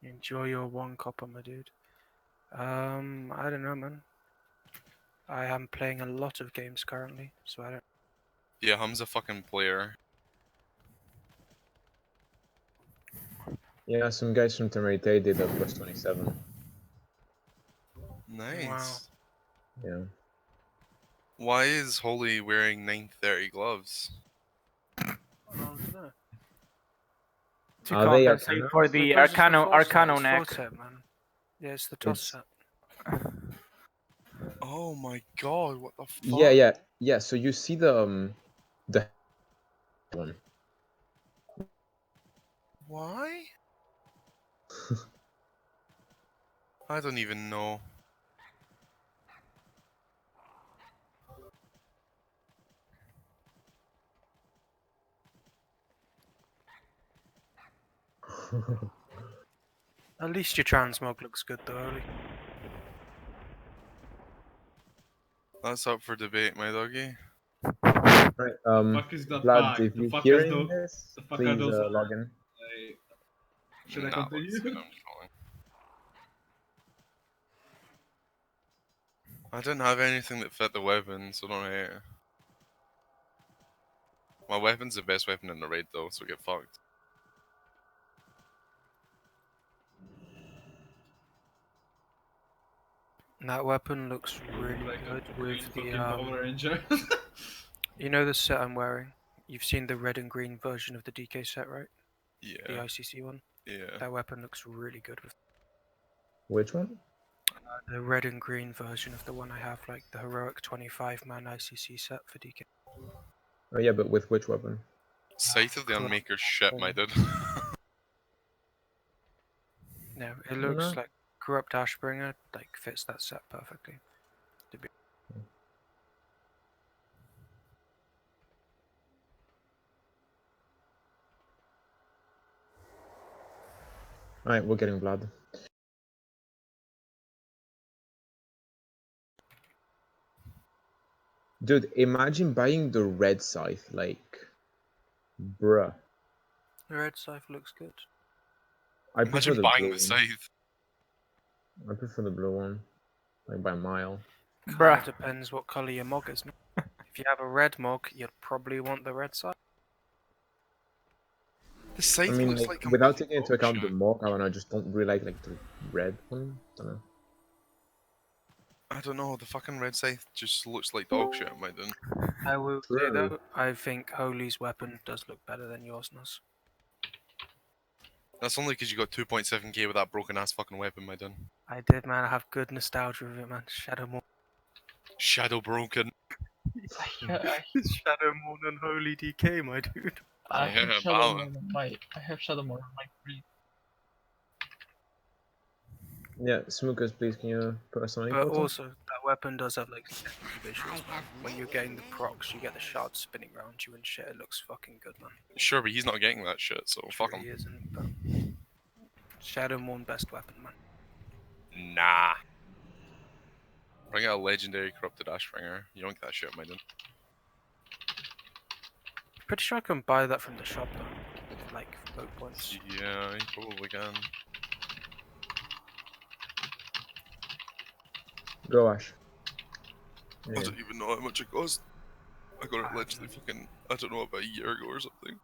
Enjoy your one copper, my dude. I don't know, man. I am playing a lot of games currently, so I don't. Yeah, Hum's a fucking player. Yeah, some guys from Temerite did a plus 27. Nice. Wow. Yeah. Why is Holy wearing 930 gloves? I don't know. To Are they compensate Arcana? for the Because it's Arcano full set, Arcano it's neck. full set, man. Yeah, it's the toss It's- set. Oh my god, what the fuck? Yeah. So you see the one. Why? I don't even know. At least your transmog looks good, though, Holy. That's up for debate, my doggy. Right. Fuck is that Vlad, bag? if The you're fuck hearing is those? this, The fuck are please those? log in. Should I Nah, continue? let's see, I'm just calling. I didn't have anything that fit the weapon, so don't hate. My weapon's the best weapon in the raid, though, so get fucked. That weapon looks really Like good a green with the fucking Power Ranger. You know the set I'm wearing? You've seen the red and green version of the DK set, right? The Yeah, ICC one? yeah. That weapon looks really good with Which one? the red and green version of the one I have, like the heroic 25-man ICC set for DK. Oh yeah, but with which weapon? Sight of the Cool. Unmaker's shit, my dude. No, it looks No. like Corrupt Ashbringer, like fits that set perfectly. To be Alright, we're getting Vlad. Dude, imagine buying the red scythe, like, bruh. The red scythe looks good. I prefer Imagine the buying blue the one. scythe. I prefer the blue one, like by a mile. Bruh. Depends what color your mog is. If you have a red mog, you'd probably want the red scythe. The scythe I mean, looks like, like without complete taking into dog account shit. the mock, I don't know, I just don't really like the red one. I don't know. I don't know, the fucking red scythe just looks like dog shit, my dude. I will say True. though, I think Holy's weapon does look better than yours does. That's only because you got 2.7k with that broken ass fucking weapon, my dude. I did, man. I have good nostalgia with it, man. Shadowmoon. Shadow broken. Shadowmoon and Holy DK, my dude. I have Yeah, Shadow Moon I have Shadow Moon on my free. Yeah, Smokers, please, can you put us on any But photo? also, that weapon does have like visuals, man. When you're getting the procs, you get the shards spinning around you and shit. It looks fucking good, man. Sure, but he's not getting that shit, so fuck Sure he him. isn't, but Shadowmoon best weapon, man. Nah. Bring out a legendary corrupted Ashbringer. You don't get that shit, my dude. pretty sure I can buy that from the shop though, with like vote points. Yeah, you probably can. Go, Ash. I don't even know how much it cost. I got it literally fucking, I don't know, about a year ago or something.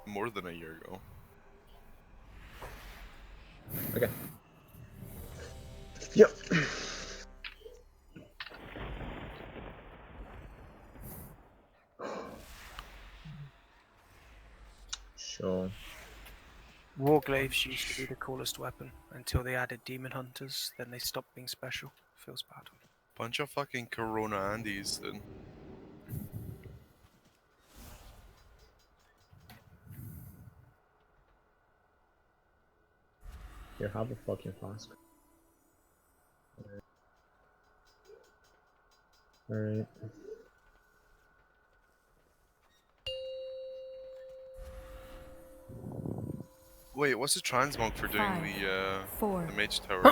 More than a year ago. Okay. Yep. Sure. Warglaives used to be the coolest weapon until they added demon hunters, then they stopped being special. Feels bad. Bunch of fucking Corona Andes, then. Here, have a fucking flask. Alright. Wait, what's the transmog for doing 5, the mage tower?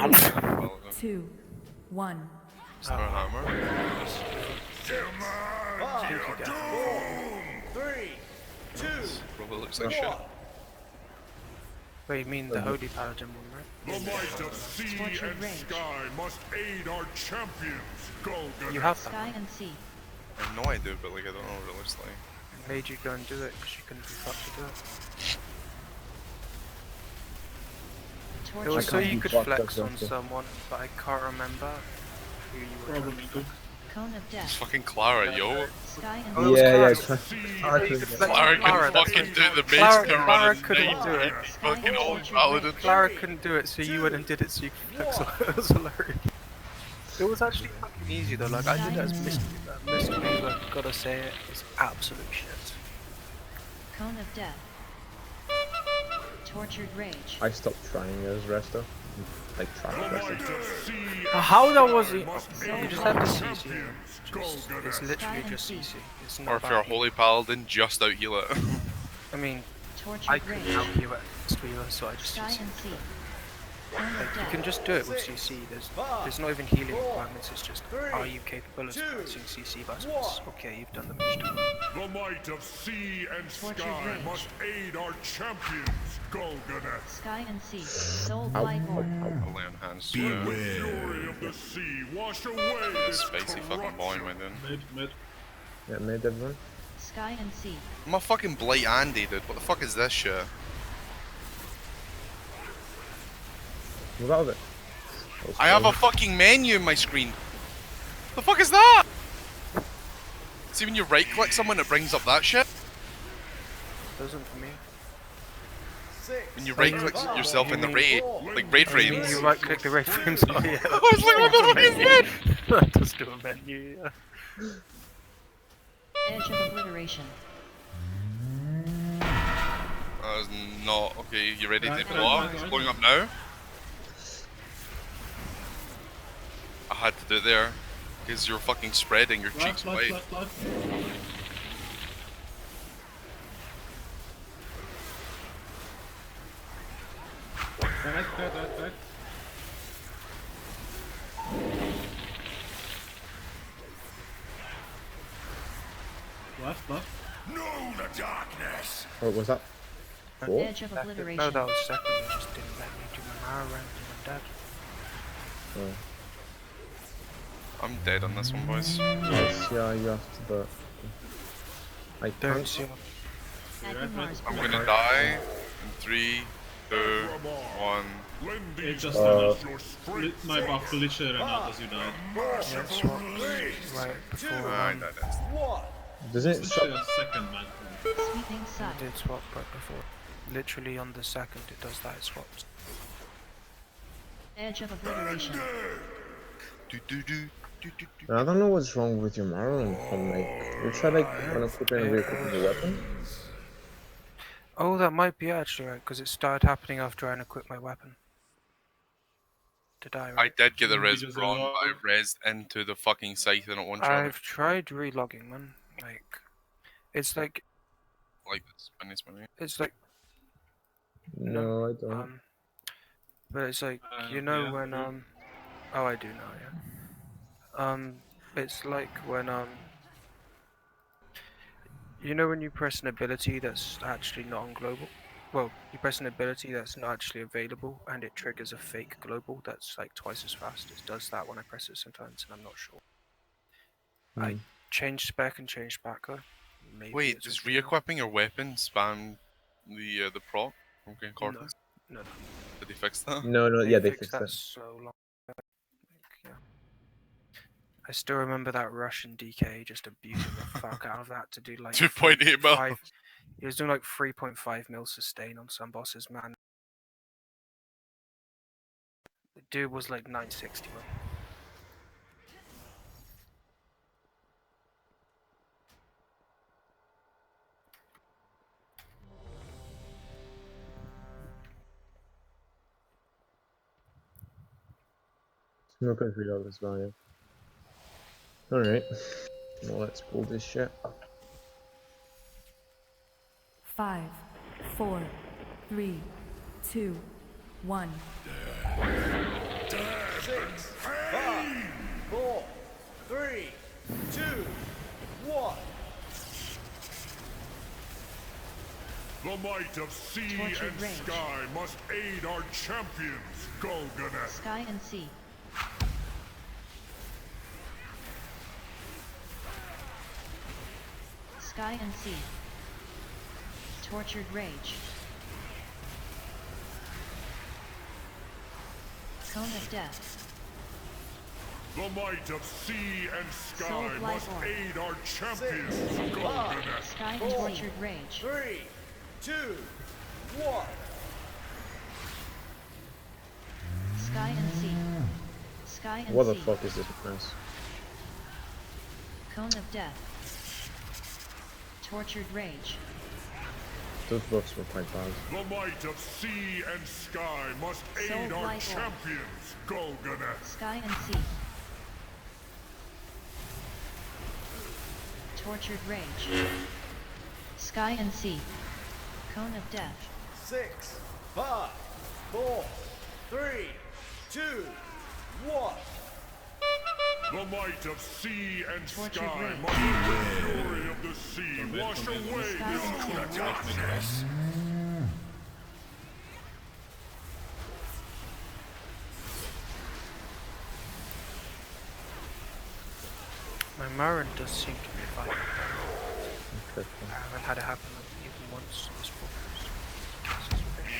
2, 1. Is there a hammer? 5, 4, 3, 2, Probably looks like shit. 1. Wait, you mean the Holy Paladin one, right? The might of sea Tortured and rage. sky must aid our champions. Golganath. You have that. Sky and sea. I know I do, but like I don't know what it looks like. I made you go and do it because you couldn't be fucked to do it. It Tortured was so can't you be could fucked flex up, on Rusty. someone, but I can't remember who you were. Probably good. Cone of It's death. fucking Clara, yo. Sky and Oh, it was Yeah, Clara. Clara You could couldn't- flex Clara on Clara, can that's fucking it. do the mage Clara- tower Clara on a couldn't night, do it. and fucking old paladin. Clara couldn't do it, so you went and did it so you could flex on her. It was hilarious. It was actually fucking easy though, like I did it as Mr. Weaver, gotta say it, it's absolute shit. Cone of death. Tortured rage. I stopped trying as Resto. Like, trash The Resto. might of sea and How that was sky it? must You aid just our have to CC. champions. It's Golganath. literally just CC. It's Or not if you're a about heal. holy paladin, just out heal it. I mean, I Tortured couldn't rage. out heal it Mr. Weaver, so I just Sky CC. and sea. Cone of Like, you death. can just do it with CC. There's not even healing requirements. It's just, three, are you capable of two, pressing CC buttons? Okay, you've done the mission. The might of sea and Tortured sky rage. must aid our champions. Golganath. Sky and sea. Soul Ow, blight orb. I'll lay on hands to Fury of the sea, wash away this spicy fucking boy, corruption. my dude. Mid. Yeah, made everyone. Sky and sea. I'm a fucking Blight Andy, dude. What the fuck is this shit? Move out of it. I have a fucking menu in my screen. The fuck is that? See when you right click someone, it brings up that shit? Doesn't for me. 6. When you right click yourself in the raid, like raid I mean, frames. you right click the red frames. Oh yeah. I was like, what the fuck is that? That does do a menu, yeah. Edge of obliteration. That was not okay. You ready to Right, blow up? right, It's right. blowing up now. I had to do it there because you're fucking spreading your cheeks Left. white. Right. Left. Know the darkness. What was that? 4? Edge of obliteration. No, that was second. You just didn't let me do my Mara round and I'm dead. Oh. I'm dead on this one, boys. Yes, yeah, you have to, but... I Don't can't. see. Aguimar's I'm blood. gonna die in 3, 2, 1. Lend It these just powers your lit strength. my buff glitcher and not as you died. Yeah, swap right before I one. died. 1. Doesn't it Literally stop? a second, man. Sweeping I side. did swap right before. Literally on the second it does that, it swaps. Edge of obliteration. Do do do do do do. I don't know what's wrong with your Maro and Con, like, you try like unequipping and re-equipping the weapon? Oh, that might be actually right, because it started happening after I unequipped my weapon. Did I, I right? did get the res Because brawn, a lot- but I rezzed into the fucking scythe and at one shot. I've tried relogging, man. Like, it's like, Like this, spinny. it's like, No, I don't. but it's like, you know yeah, when, yeah. oh, I do now, yeah. It's like when, You know when you press an ability that's actually not on global? Well, you press an ability that's not actually available and it triggers a fake global that's like twice as fast. It does that when I press it sometimes and I'm not sure. I changed spec and changed back though. Maybe Wait, it's does okay now. re-equipping your weapon spam the prop from Green No, Corpus? no. Did they fix that? No, They yeah, they fixed fixed that it. so long back, yeah. I still remember that Russian DK just abusing the fuck out of that to do like 2.8 mil. 3.5. He was doing like 3.5 mil sustain on some bosses, man. The dude was like 960 mil. Smoke and reload as well, yeah. Alright. Well, let's pull this shit. 5, 4, 3, 2, 1. 6, 5, 4, 3, 2, 1. The might of sea Tortured and rage. sky must aid our champions, Golganet. Sky and sea. Sky and sea. Tortured rage. Cone of death. The might of sea and Soul sky of light must orb. aid our champions, 6, 5, Golganet. Sky and 4, tortured rage. 3, 2, 1. Sky and sea. Sky and What the sea. fuck is this mess? Cone of death. Tortured rage. Those buffs were quite bad. The might of sea and sky must Soul aid our light orb. champions, Golganet. Sky and sea. Tortured rage. Sky and sea. Cone of death. 6, 5, 4, 3, 2, 1. The might of sea and Tortured sky rage. must the fury of the sea wash away Sky this and sea. corruptness. My Marin does seem to be fine. Okay. I haven't had it happen even once this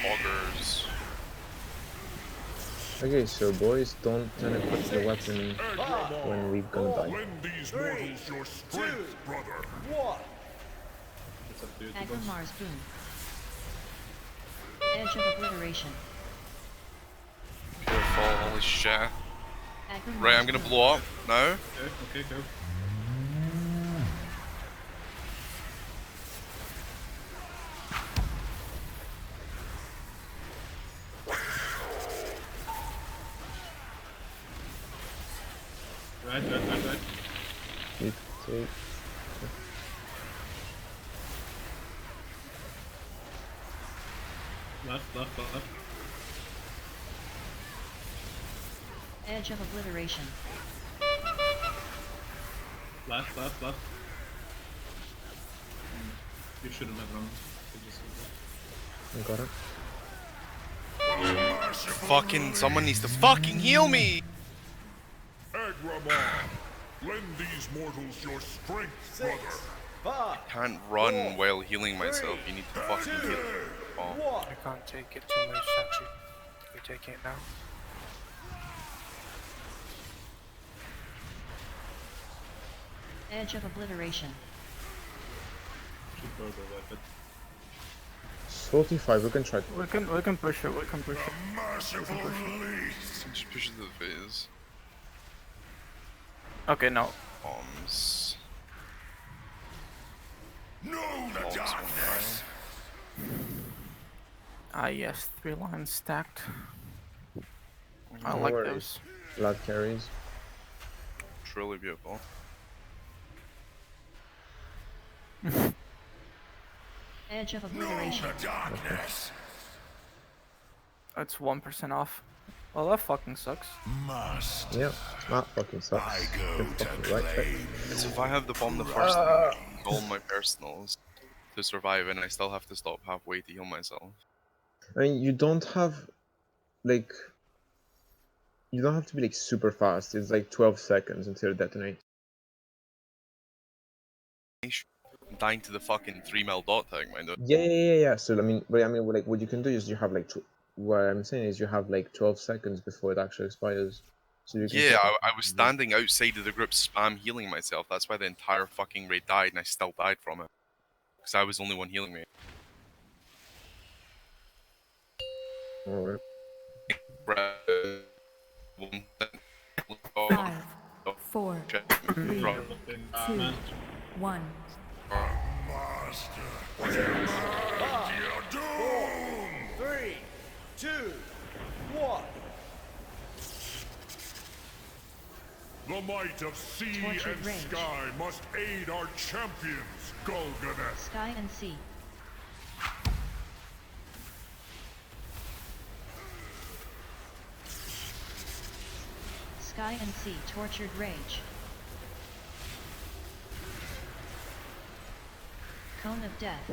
Augers. Okay, so boys, don't unequip the weapon when we're gonna die. Lend these mortals your strength, brother. 1. It's up to you to Agrimar's boom. Edge of obliteration. Careful, holy shit. Agrimar's Right, I'm gonna boom. blow up now. Okay, go. Right. You take. Left. Edge of obliteration. Left. You shouldn't have run. You just I got it. Fucking, someone needs to fucking heal me! Agramar, lend these mortals your strength, 6, brother. 5, Can't run while healing myself, you need to fucking heal. Oh. 1. I can't take it till my statue. We're taking it now. Edge of obliteration. should go the weapon. 45, we can try. We can push it. Merciful release. Just push it to the phase. Okay, no. Bombs. Know the Bombs darkness. Ah, yes, 3 lines stacked. I No like worries. those. Lad carries. Truly beautiful. Edge of obliteration. The darkness. It's 1% off. Well, that fucking sucks. Must Yep, that fucking sucks. I go You're to fucking right there. claim So if I have the bomb the first time, all my personals to survive, and I still have to stop halfway to heal myself. I mean, you don't have like you don't have to be like super fast. It's like 12 seconds until it detonates. I'm dying to the fucking 3 mil dot tag, mind. Yeah. So like what you can do is you have like what I'm saying is you have like 12 seconds before it actually expires. So you can. Yeah, I was standing outside of the group spam healing myself. That's why the entire fucking raid died, and I still died from it. Because I was the only one healing me. Alright. 5, 4, 3, 2, 1. Master, demand your doom! 3, 2, 1. The might of sea Tortured and rage. sky must aid our champions, Golganet. Sky and sea. Sky and sea. Tortured rage. Cone of death.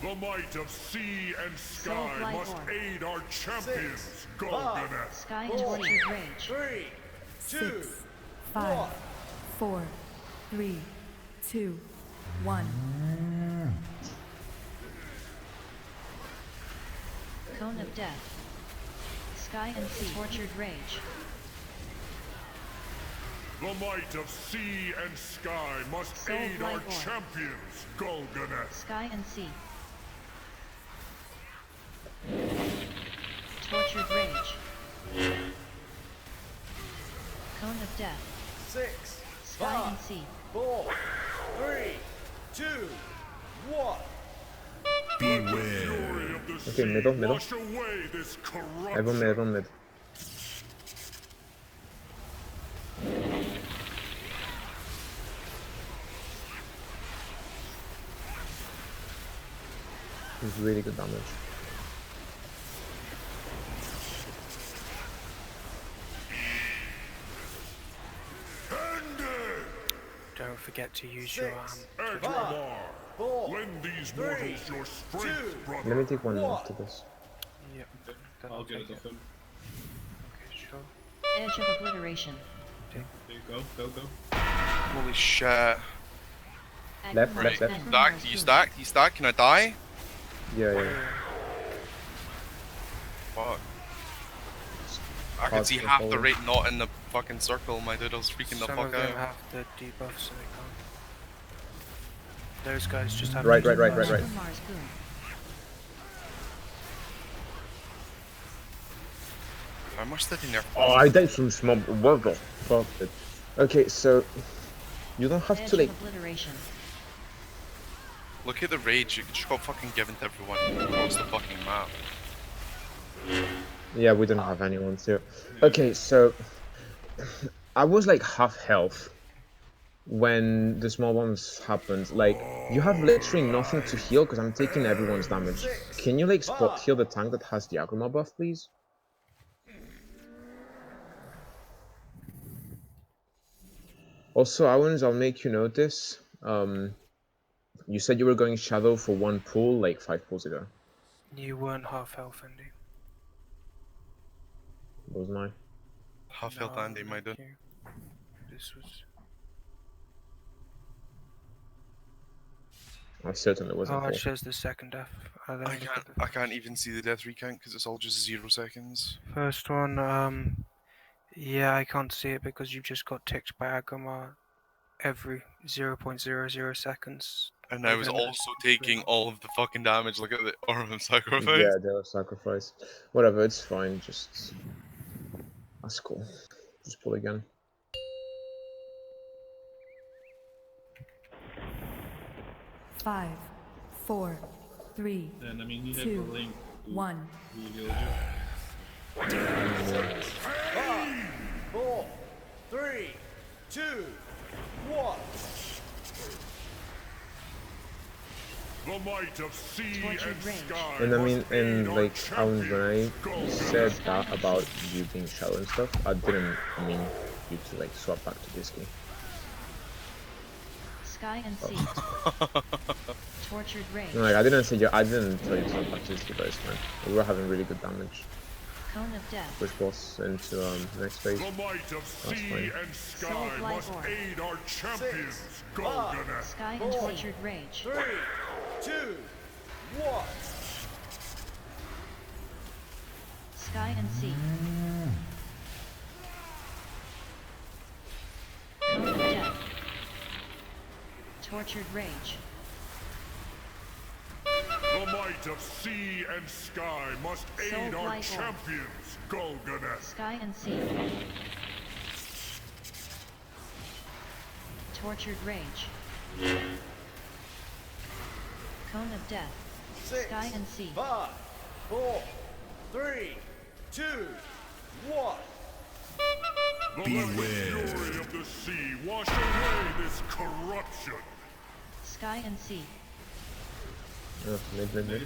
The might of sea and sky Soul must Light Orb. aid our champions, 6, Golganet. Sky and tortured rage. 3, 2, 6, 5, 1. 4, 3, 2, 1. Cone of death. Sky and sea. Tortured rage. The might of sea and sky must Soul aid Light our Orb. champions, Golganet. Sky and sea. Tortured rage. Cone of death. 6, Sky and sea. 4, 3, 2, 1. Fury of the Okay, sea, middle. wash away this corruption. Everyone mid. It's really good damage. Don't forget to use your 6, Agramar, 4, lend these 3, mortals your strength, 2, brother. Let me take one after this. Yep. then I'll get take it off him. Okay, sure. Edge of obliteration. There you go, go. Holy shit. Left. Right, Agramar you Spoon. stack, can I die? Yeah. Fuck. I can Hard see to half the follow. rate not in the fucking circle, my dude, I was freaking the Some fuck of them out. have the debuff, so they can't. Those guys just have Right. these buffs. Agramar Spoon. I must have been there. Oh, I died from small Wordle. Fuck it. Okay, so you don't have Edge to like. of obliteration. Look at the rage, it just got fucking given to everyone across the fucking map. Yeah, we don't have anyone to. Okay, so I was like half health when the small ones happened. Like, you have literally nothing to heal because I'm taking everyone's damage. Can you like spot heal the tank that has the Agramar buff, please? Also, Owens, I'll make you notice. You said you were going Shadow for one pool like 5 pools ago. You weren't half health, Andy. Wasn't I? Half health Andy, my dude. you. This was. I certainly wasn't. Oh, full. it shows the second death. I can't even see the death recount because it's all just 0 seconds. First one, yeah, I can't see it because you've just got ticked by Agramar every 0.00 seconds. And I was Within also taking all of the fucking damage. Look at the Orm sacrifice. Yeah, they were sacrificed. Whatever, it's fine. Just that's cool. Just pull again. Five, 4, 3, And I mean, you have 2, a link to 1. the villager. 5, 4, 3, 2, 1. The might of sea Tortured and rage. sky And I mean, must aid and our like, when champions, I Golganet. said that about you being shallow and stuff, I didn't mean you to like swap back to Disky. Sky and Sea. Tortured Rage. No, like I didn't tell you to jump back to this device, man. We were having really good damage. Cone of Death. Push boss into next phase. The might of That's sea fine. and Soul sky of Light must Orb. aid our champions, 6, Golgana. Sky and Tortured Rage. 3, 2, 1. Sky and Sea. Cone of Death. Tortured Rage. The might of sea and sky must aid Soul our Light Orb. champions, Golgana. Sky and Sea. Tortured Rage. Cone of Death. 6, Sky and Sea. 5, 4, 3, 2, 1. Beware. The fury of the sea wash away this corruption. Sky and Sea. Mid. Make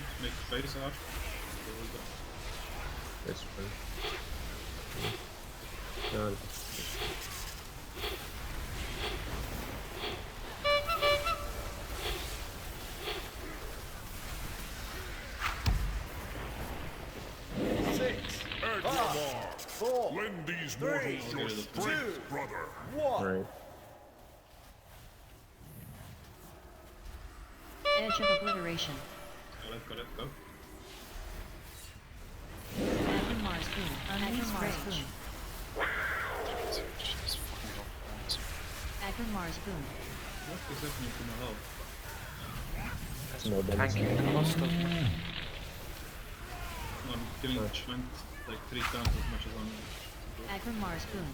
face out. It's fine. No. Edgamar, 4, lend these 3, mortals your 2, strength, brother. 1. Right. Edge of Obliteration. Got it, go. Agramar's Boom. Unleashed Rage. Just fucking go. Agramar's Boom. What is happening to my health? More damage. Tanking the boss does. I'm getting chunked like 3 times as much as I'm. Agramar's Boom.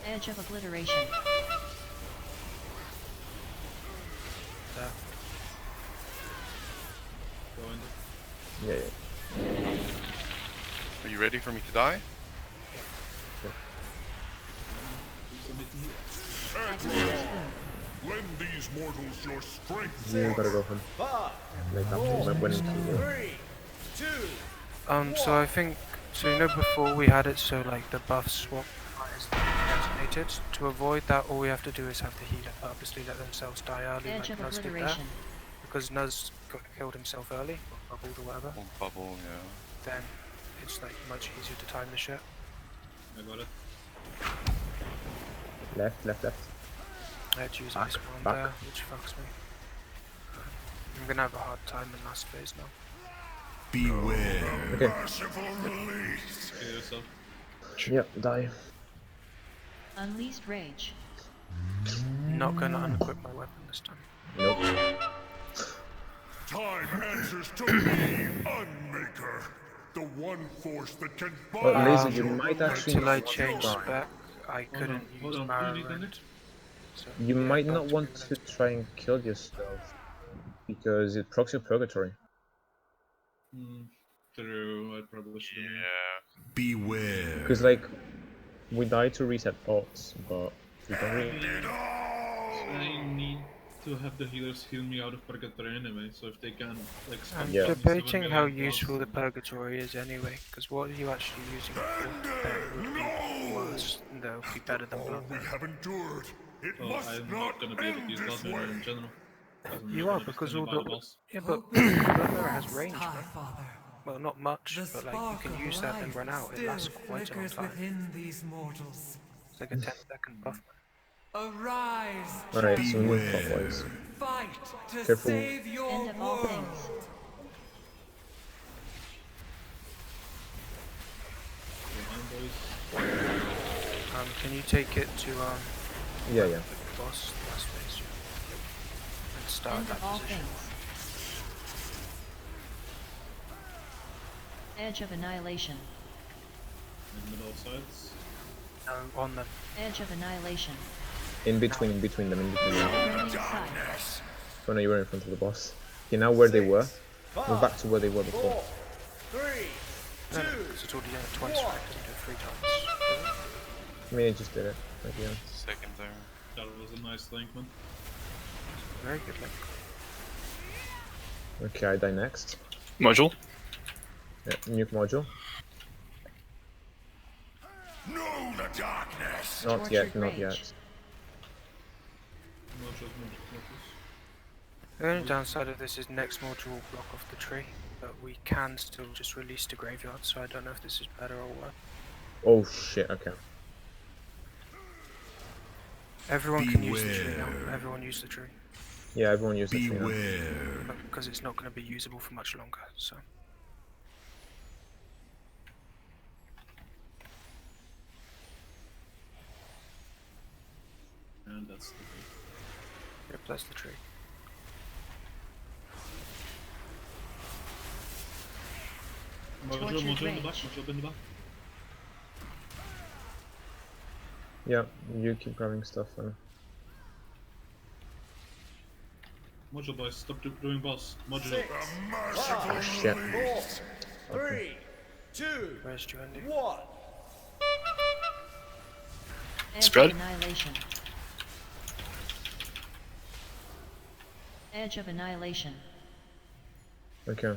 Edge of Obliteration. There. Go in. Yeah. Are you ready for me to die? Edgamar, lend these mortals your strength. You gotta go home. 5, Like that. 4, When 3, 2, So I think, so you know before we had it so like the buff swap is designated. To avoid that, all we have to do is have the healer purposely let themselves die early Edge like of Nuz did there. Obliteration. Because Nuz killed himself early, or bubbled or whatever, Oh, bubble, yeah. then it's like much easier to time the shit. I got it. Left. I had to use my spawn back. there, which fucks me. I'm gonna have a hard time in last phase now. Beware. Okay. Merciful release. Kill yourself. Yep, die. Unleashed Rage. Not gonna unequip my weapon this time. Nope. Time answers to me, Unmaker. The one force that can Well, bind Laser, you your might actually Until I not changed try. spec, I couldn't hold use on, Marrow you need Rend. it? So, You yeah, might back not to want to try and kill yourself because it procs your purgatory. True, I probably should have. Yeah. Beware. Because like, we die to reset pots, but we don't really. I need to have the healers heal me out of purgatory anyway, so if they can like I'm Yeah. debating how useful the purgatory is anyway, because what are you actually using it for? That would be worse, that would be better than All blood. we have endured, it Oh, must I'm not not gonna be able to end use this blood way. in general. Doesn't You make are, any because difference all about the... boss. Yeah, but Hope is Bloodbearer has lost, range, High man. Father. Well, not much, The but like, you spark can of use that and life run out. It still lasts quite a long flickers time. within these mortals. It's like a 10-second buff. Arise, Alright, so we move champions. clockwise. Fight to Careful. save your End of all world. things. Can you take it to, Yeah. the boss last phase, yeah? And start End that of all position. things. Edge of Annihilation. In the middle sides. On them. Edge of Annihilation. In between them. Burning Sight. Oh no, you were in front of the boss. Okay, now where they were. Move back to where they were before. 4, 3, No, because it's already done it twice, right? It doesn't do it 3 times. I mean, it just did it. Like, yeah. Second there. That was a nice link, man. Very good link. Okay, I die next. Module. Yeah, nuke module. Know the darkness. Not yet, Tortured not rage. yet. The only downside of this is next module will block off the tree, but we can still just release the graveyard, so I don't know if this is better or worse. Oh shit, okay. Everyone can use the tree now. Everyone use the tree. Yeah, everyone use the tree now. But because it's not going to be usable for much longer, so. And that's the thing. Yep, that's the tree. Module in the back, module in the back. Yeah, you keep grabbing stuff. Module boys, stop doing boss. Module. 6, Oh 5, shit. 4, 3, 2, Where's Andy? 1. Edge Spread. of annihilation. Edge of annihilation. Okay.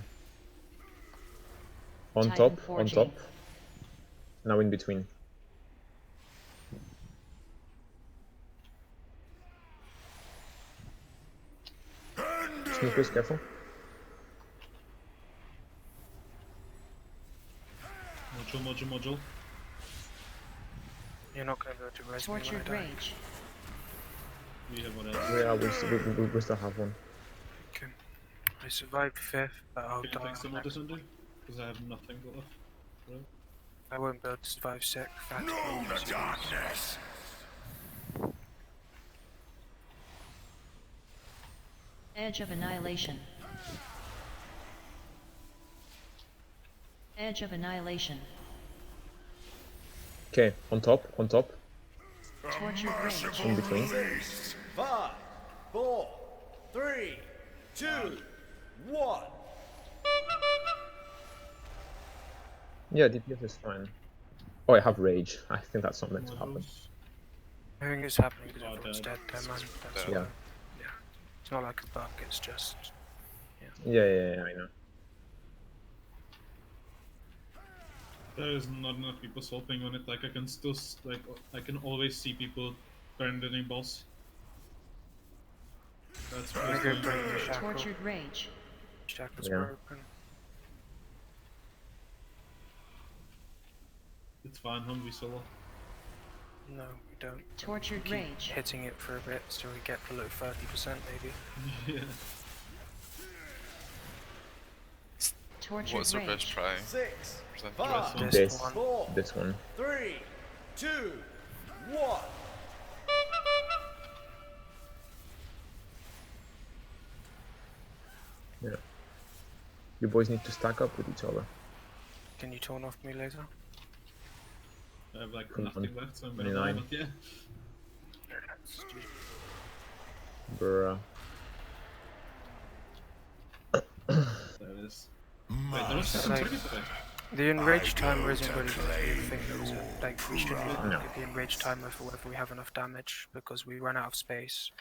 On Titan top, on forging. top. Now in between. Sneakers, careful. Module. You're not going to be able to res me when I Tortured die. rage. We have whatever. Yeah, we still have one. Okay. I survived 5th, but I'll Can you die take some on of this next. under? Because I have nothing left. I won't be able to survive 6th. Know the darkness. Edge of annihilation. Edge of annihilation. Okay, on top, on top. Tortured rage. In between. 6, 5, 4, 3, 2, 1. Yeah, DPS is fine. Oh, I have rage. I think that's not meant to happen. Modules. I think it's happening because Oh, everyone's dead. dead there, man. That's Yeah. why. Yeah. It's not like a bug, it's just. Yeah, I know. There is not enough people swapping on it. Like I can still I can always see people abandoning boss. That's I'm gonna go break the shackle. Tortured rage. Shackle's Yeah. broken. It's fine, hungry solo. No, we don't. Tortured Keep rage. hitting it for a bit so we get below 30% maybe. Yeah. Tortured What's our best rage. try? 6, Percentage 5, rate? This. 4, This one. 3, 2, 1. Yeah. You boys need to stack up with each other. Can you turn off me laser? I have like Come nothing on. left, so I'm gonna die, 29. but yeah. Bruh. There it is. Wait, there was some Like- target effect. The enraged timer isn't really going to be a thing though, is it? Like, we shouldn't look No. at the enraged timer for whether we have enough damage because we run out of space.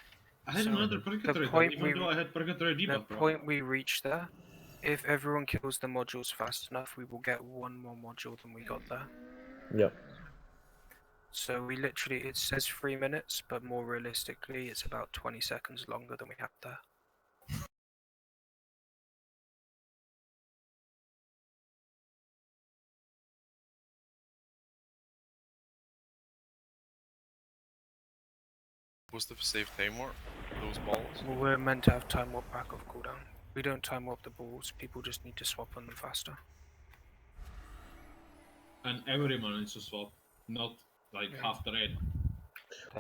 I had So, another the purgatory, point even we- though I had purgatory The debuff, bro. point we reach there, if everyone kills the modules fast enough, we will get one more module than we got there. Yeah. So we literally, it says 3 minutes, but more realistically, it's about 20 seconds longer than we had there. What's the save time warp? Those balls? Well, we're meant to have time warp back off cooldown. We don't time warp the balls, people just need to swap on them faster. And everyone needs to swap, not like Yeah. half the raid.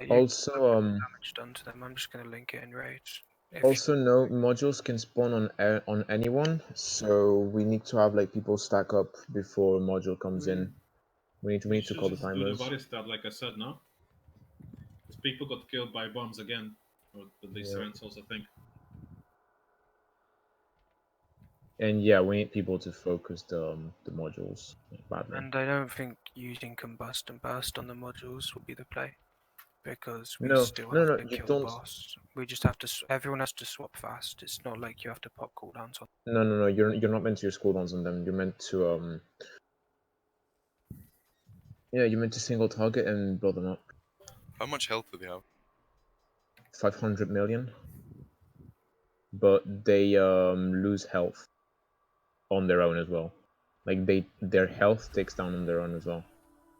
Also, Damage done to them. I'm just gonna link it in rage. If also no modules can spawn on anyone, so we need to have like people stack up before a module comes in. We need to call the Do the timers. body stat like I said, no? Because people got killed by bombs again, or at least Yeah. Rentals, I think. And yeah, we need people to focus the modules badly. And I don't think using combust and burst on the modules will be the play. because we No, still no, have no, to you kill the don't. boss. We just have to. Everyone has to swap fast. It's not like you have to pop cooldowns on. No, no, no. You're not meant to use cooldowns on them. You're meant to Yeah, you're meant to single target and build them up. How much health do they have? 500 million. But they lose health on their own as well. Like their health takes down on their own as well.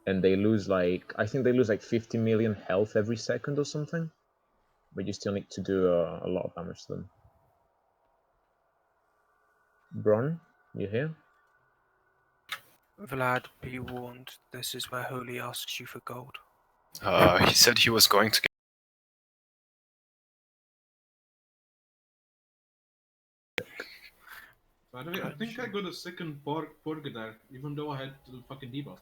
And they lose like, I think they lose like 50 million health every second or something. But you still need to do a lot of damage to them. Bron, you here? Vlad, be warned. This is where Holy asks you for gold. He said he was going to get. By the way, I think I got a second Porga there, even though I had the fucking debuff.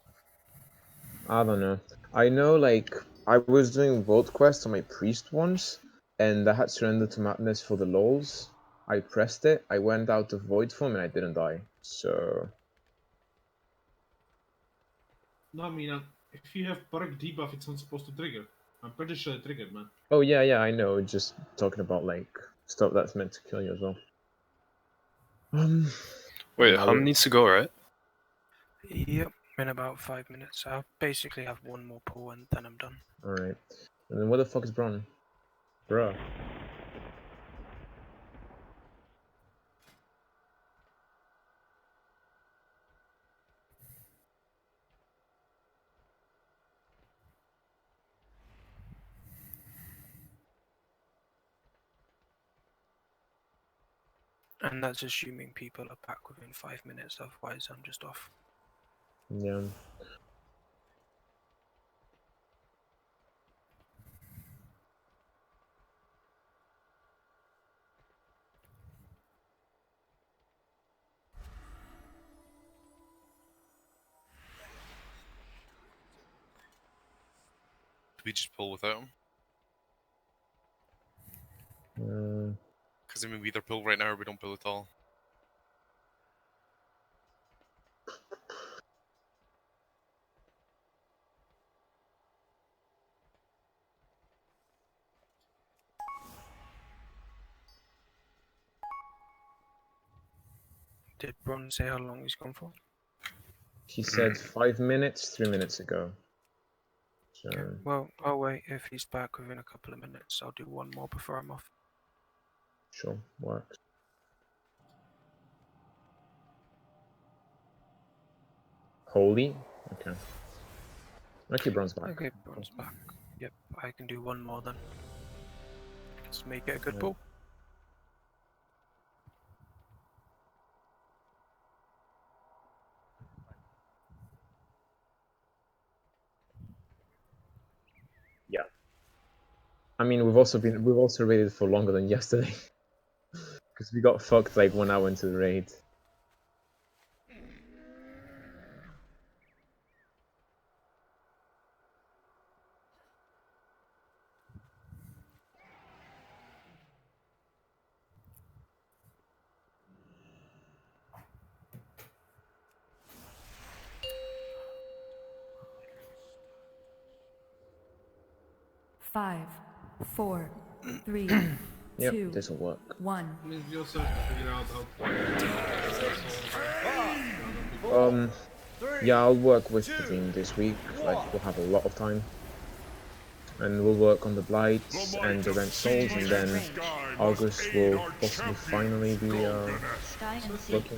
I don't know. I know, like, I was doing World Quest on my Priest once, and I had Surrender to Madness for the lols. I pressed it, I went out of Void Form, and I didn't die. So... No, I mean, if you have Porg debuff, it's not supposed to trigger. I'm pretty sure it triggered, man. Oh yeah, yeah, I know. Just talking about, like, stuff that's meant to kill you as well. Wait, Hum needs to go, right? Yep, in about 5 minutes. I'll basically have one more pull and then I'm done. Alright. And then what the fuck is Bron? Bruh. And that's assuming people are back within 5 minutes, otherwise I'm just off. Yeah. Do we just pull without him? Because I mean, we either pull right now or we don't pull at all. Did Bron say how long he's gone for? He said 5 minutes 3 minutes ago. So... Okay, well, I'll wait. If he's back within a couple of minutes, I'll do one more before I'm off. Sure, works. Holy? Okay. Okay, Bron's back. Okay, Bron's back. Yep, I can do one more then. Let's make it a good Yeah. pull. Yeah. I mean, we've also raided for longer than yesterday. Because we got fucked like 1 hour into the raid. Five, four, three, Yep, two, this'll work. 1. I mean, we also have to figure out how. Yeah, I'll work with the team this week. Like, we'll have a lot of time. And we'll work on the Blights and the Rent Souls, and then August will possibly finally be working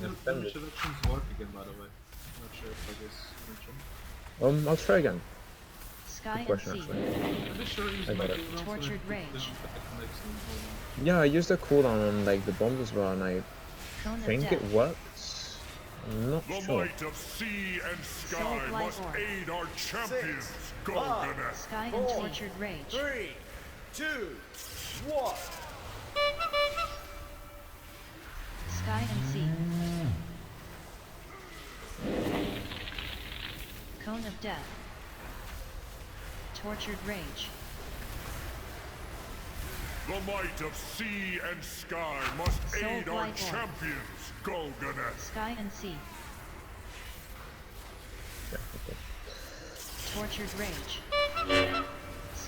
at them. Work again, by the way. Not sure if I guess mentioned. I'll try again. Sky Good question, and Sea. actually. I got it. Tortured Rage. Yeah, I used the cooldown on like the bombs as well, and I Cone of think Death. it works. I'm not The sure. might of sea and sky Soul Blight must Orb. aid our champions, 6, Golganet. Sky and Tortured Rage. 3, 2, 1. Sky and Sea. Cone of Death. Tortured Rage. The might of sea and sky must Soul aid our Blight Orb. champions, Golganet. Sky and Sea. Yeah, okay. Tortured Rage.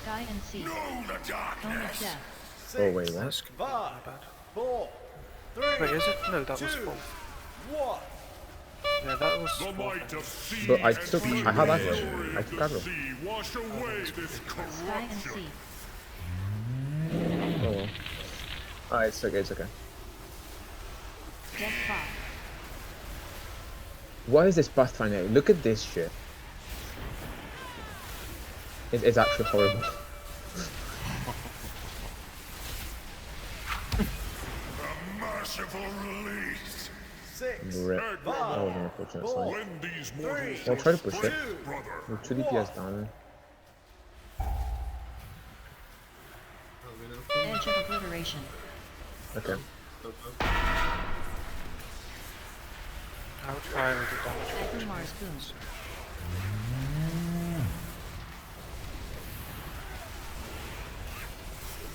Sky and sea. Cone of death. Oh wait, what? That's completely my 5, bad. 4, 3, Wait, is it? No, that was 2, 4. 1. Yeah, that was The 4. might of sea But I and took. the I had glory aggro. I of took the aggro. sea wash away this Sky and corruption. sea. Oh well. Alright, it's okay. It's okay. Death 5. Why is this Pathfinder? Look at this shit. It's actually horrible. A merciful release. 6, Rip. That was an unfortunate sign. When these mortals I'll try to push it. strength, brother. With 2 DPS down. Edge of obliteration. Okay. I'll try with the damage. Mars boom.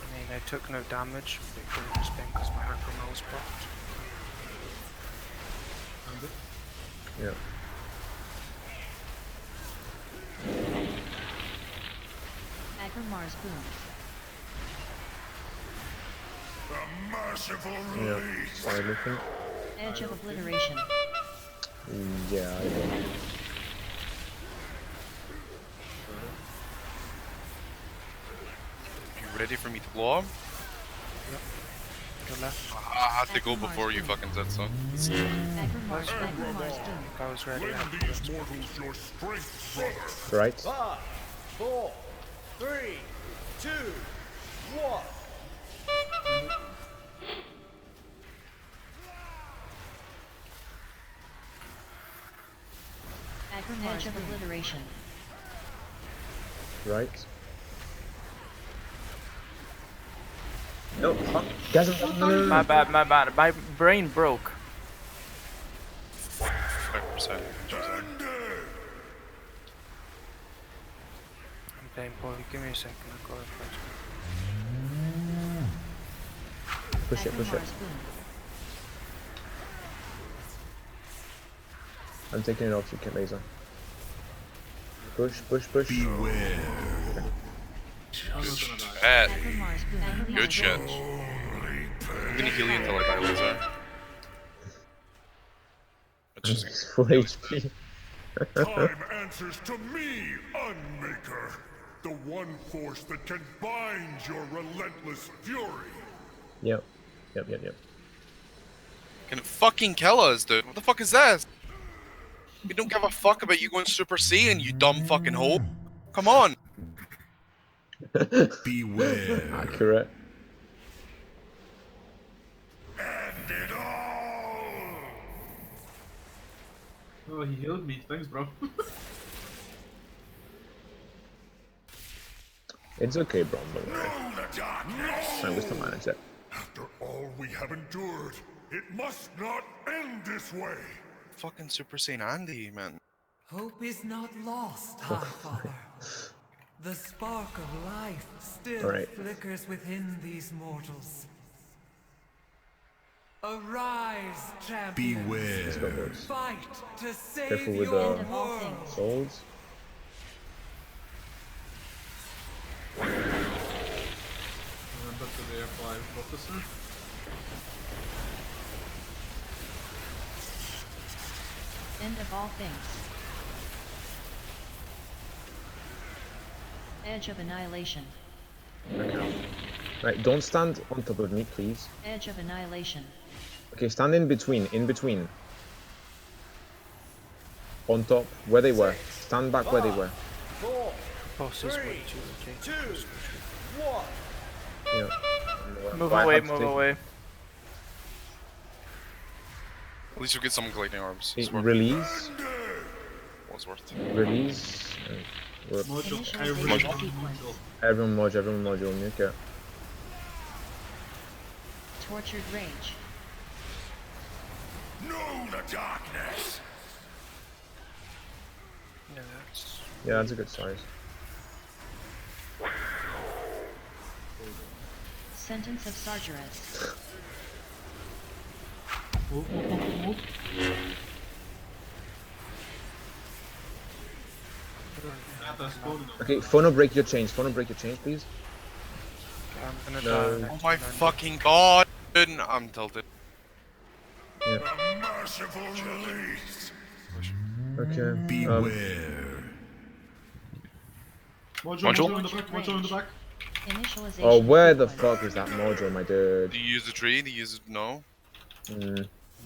I mean, I took no damage, but it could have just been because my acromal was blocked. Yeah. Mars boom. A merciful Yeah. release. Sorry, looking. Edge of obliteration. Yeah, I will. You ready for me to blow up? Go left. I had to go before you fucking said so. Mars boom. I was ready. Lend these mortals your strength, brother. Right. 5, 4, 3, 2, 1. Edge of obliteration. Right. No, fuck. Guys, no. My bad, my bad. My brain broke. 5%. I'm playing poorly. Give me a second. I'll go first. Push it, push it. Mars boom. I'm taking it off, you can laser. Push, push, push. Beware. Bad. Mars boom. Good shit. I'm gonna heal you until I die, laser. Which I'm is just full HP. Time answers to me, Unmaker. The one force that can bind your relentless fury. Yep. Yep. Can it fucking kill us, dude? What the fuck is this? We don't give a fuck about you going Super Saiyan, you dumb fucking hoe. Come on. Beware. Accurate. End it all. Oh, he healed me. Thanks, bro. It's okay, bro. Don't worry. Know the darkness. I was to manage it. After all we have endured, it must not end this way. Fucking Super Saiyan Andy, man. Hope is not lost, High Father. The spark of life still Alright. flickers within these mortals. Arise, champions. Let's go, boys. Fight to save Careful with your the world. souls. Remember to the F5 Professor. End of all things. Edge of annihilation. Okay. Right, don't stand on top of me, please. Edge of annihilation. Okay, stand in between, On top, where they were. Stand back where they were. 4, Boss is 3, way too okay. 2, 1. Yeah. Move But I away, had to move take- away. At least you get some lightning orbs. It, release, What's worth? release. We're Initialization sequence. everyone module, nuke it. Tortured rage. Know the darkness. Yeah, that's. Yeah, that's a good size. Sentence of Sargeras. Okay, Phono, break your chains. Phono, break your chains, please. I'm gonna No. die. Oh my fucking god! I'm tilted. Yeah. A merciful release. Okay. Beware. Mojo in the back. Mojo in the back. Initialization Oh, where the sequence. fuck is that Mojo, my dude? Do you use the tree? Do you use it? No?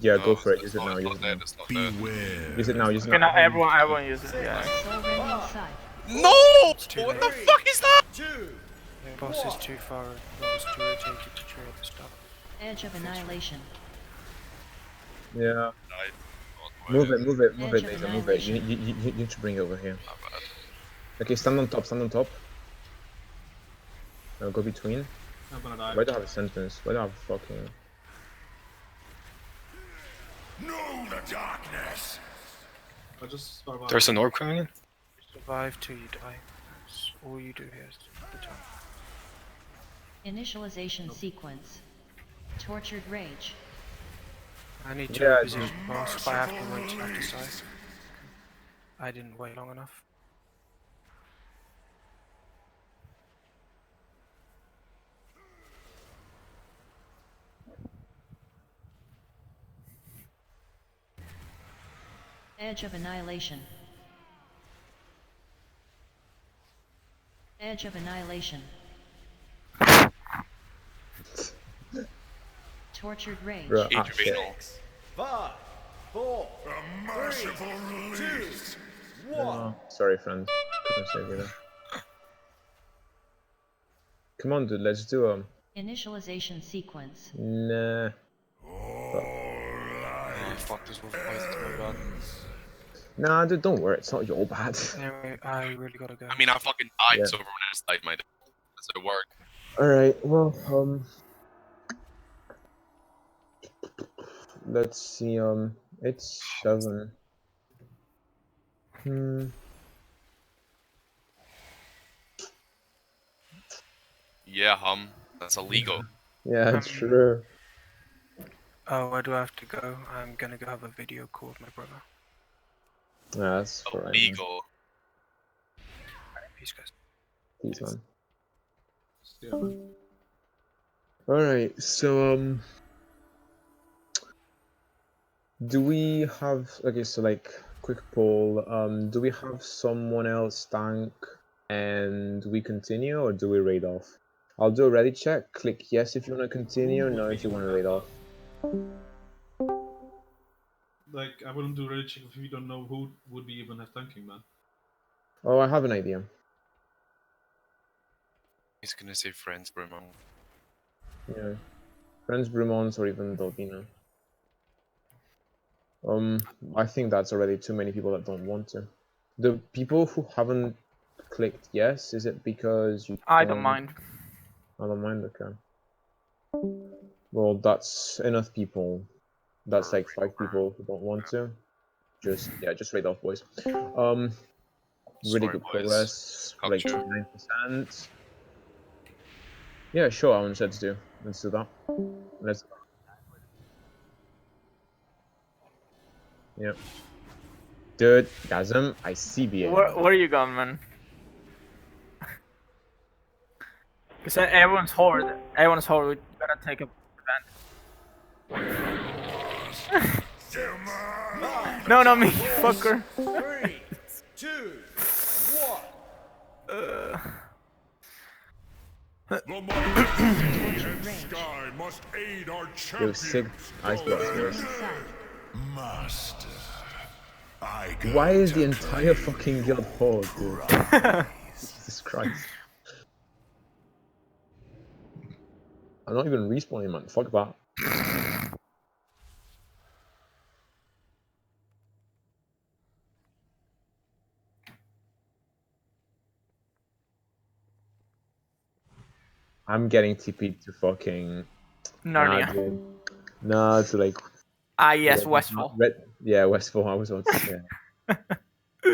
Yeah, No, go for it. it's Use it not, now. it's Use not it dead, now. it's not dead. Beware. Use it now. Use it Okay, now. now everyone uses it. Yeah. Soul Rending Scythe. No! too What late. the fuck is that? 2. The boss is too far advanced to rotate it to tree at the start. Edge of Annihilation. Yeah. Died. Move it, move it, move Edge it, of Laser, move it. You Annihilation. need to bring it over here. Not bad. Okay, stand on top, stand on top. Now go between. I'm gonna die. Why do I have a sentence? Why do I have a fucking... Know the darkness. I just survived. There's an orb coming in. Survive till you die. That's all you do here is the time. Initialization sequence. Tortured Rage. I need to Yeah, reposition the boss, but I have to wait till after side. I didn't wait long enough. Edge of Annihilation. Edge of Annihilation. Tortured Rage. Bro, Age of shit. Anal. 5, 4, A merciful release. 1. Oh, sorry, friend. Couldn't save you there. Come on, dude, let's do Initialization sequence. Nah. Oh, fuck, this was my bad. Nah, dude, don't worry. It's not your bad. Anyway, I really gotta go. I mean, I fucking died, Yeah. so everyone else died, my dude. That's how it work. Alright, well, let's see, it's 7. Yeah, that's illegal. Yeah, it's true. Oh, where do I have to go? I'm gonna go have a video call with my brother. Yeah, that's alright. man. Illegal. Alright, peace, guys. Peace, man. Yeah. Alright, so, do we have, okay, so like, quick poll, do we have someone else tank and we continue, or do we raid off? I'll do a ready check, click yes if you want to continue, no if you want to raid off. Like, I wouldn't do rage check if you don't know who would be even have tanking, man. Oh, I have an idea. He's gonna say friends, Brimon. Yeah. Friends, Brumons, or even Dolbino. I think that's already too many people that don't want to. The people who haven't clicked yes, is it because you I don't mind. I don't mind, okay. Well, that's enough people. That's like 5 people who don't want to. Just raid off, boys. Really Sorry, good boys. progress, Got like you. 29%. Yeah, sure, I want to do. Let's do that. Let's. Yep. Dude, Gazem, I see BA. Where are you going, man? Because everyone's horde. Everyone's horde. We gotta take a advantage. No, not me, fucker. 3, 2, 1. The mighty sky must aid our Yo, champions. sick ice blocks, guys. Master, I Why is the entire fucking guild horde, dude? Jesus Christ. I'm not even respawning, man. Fuck that. I'm getting TP'd to fucking... Narnia. Nah, dude. Nah, to like... Ah, yes, Westfall. Yeah, Westfall, I was about to say.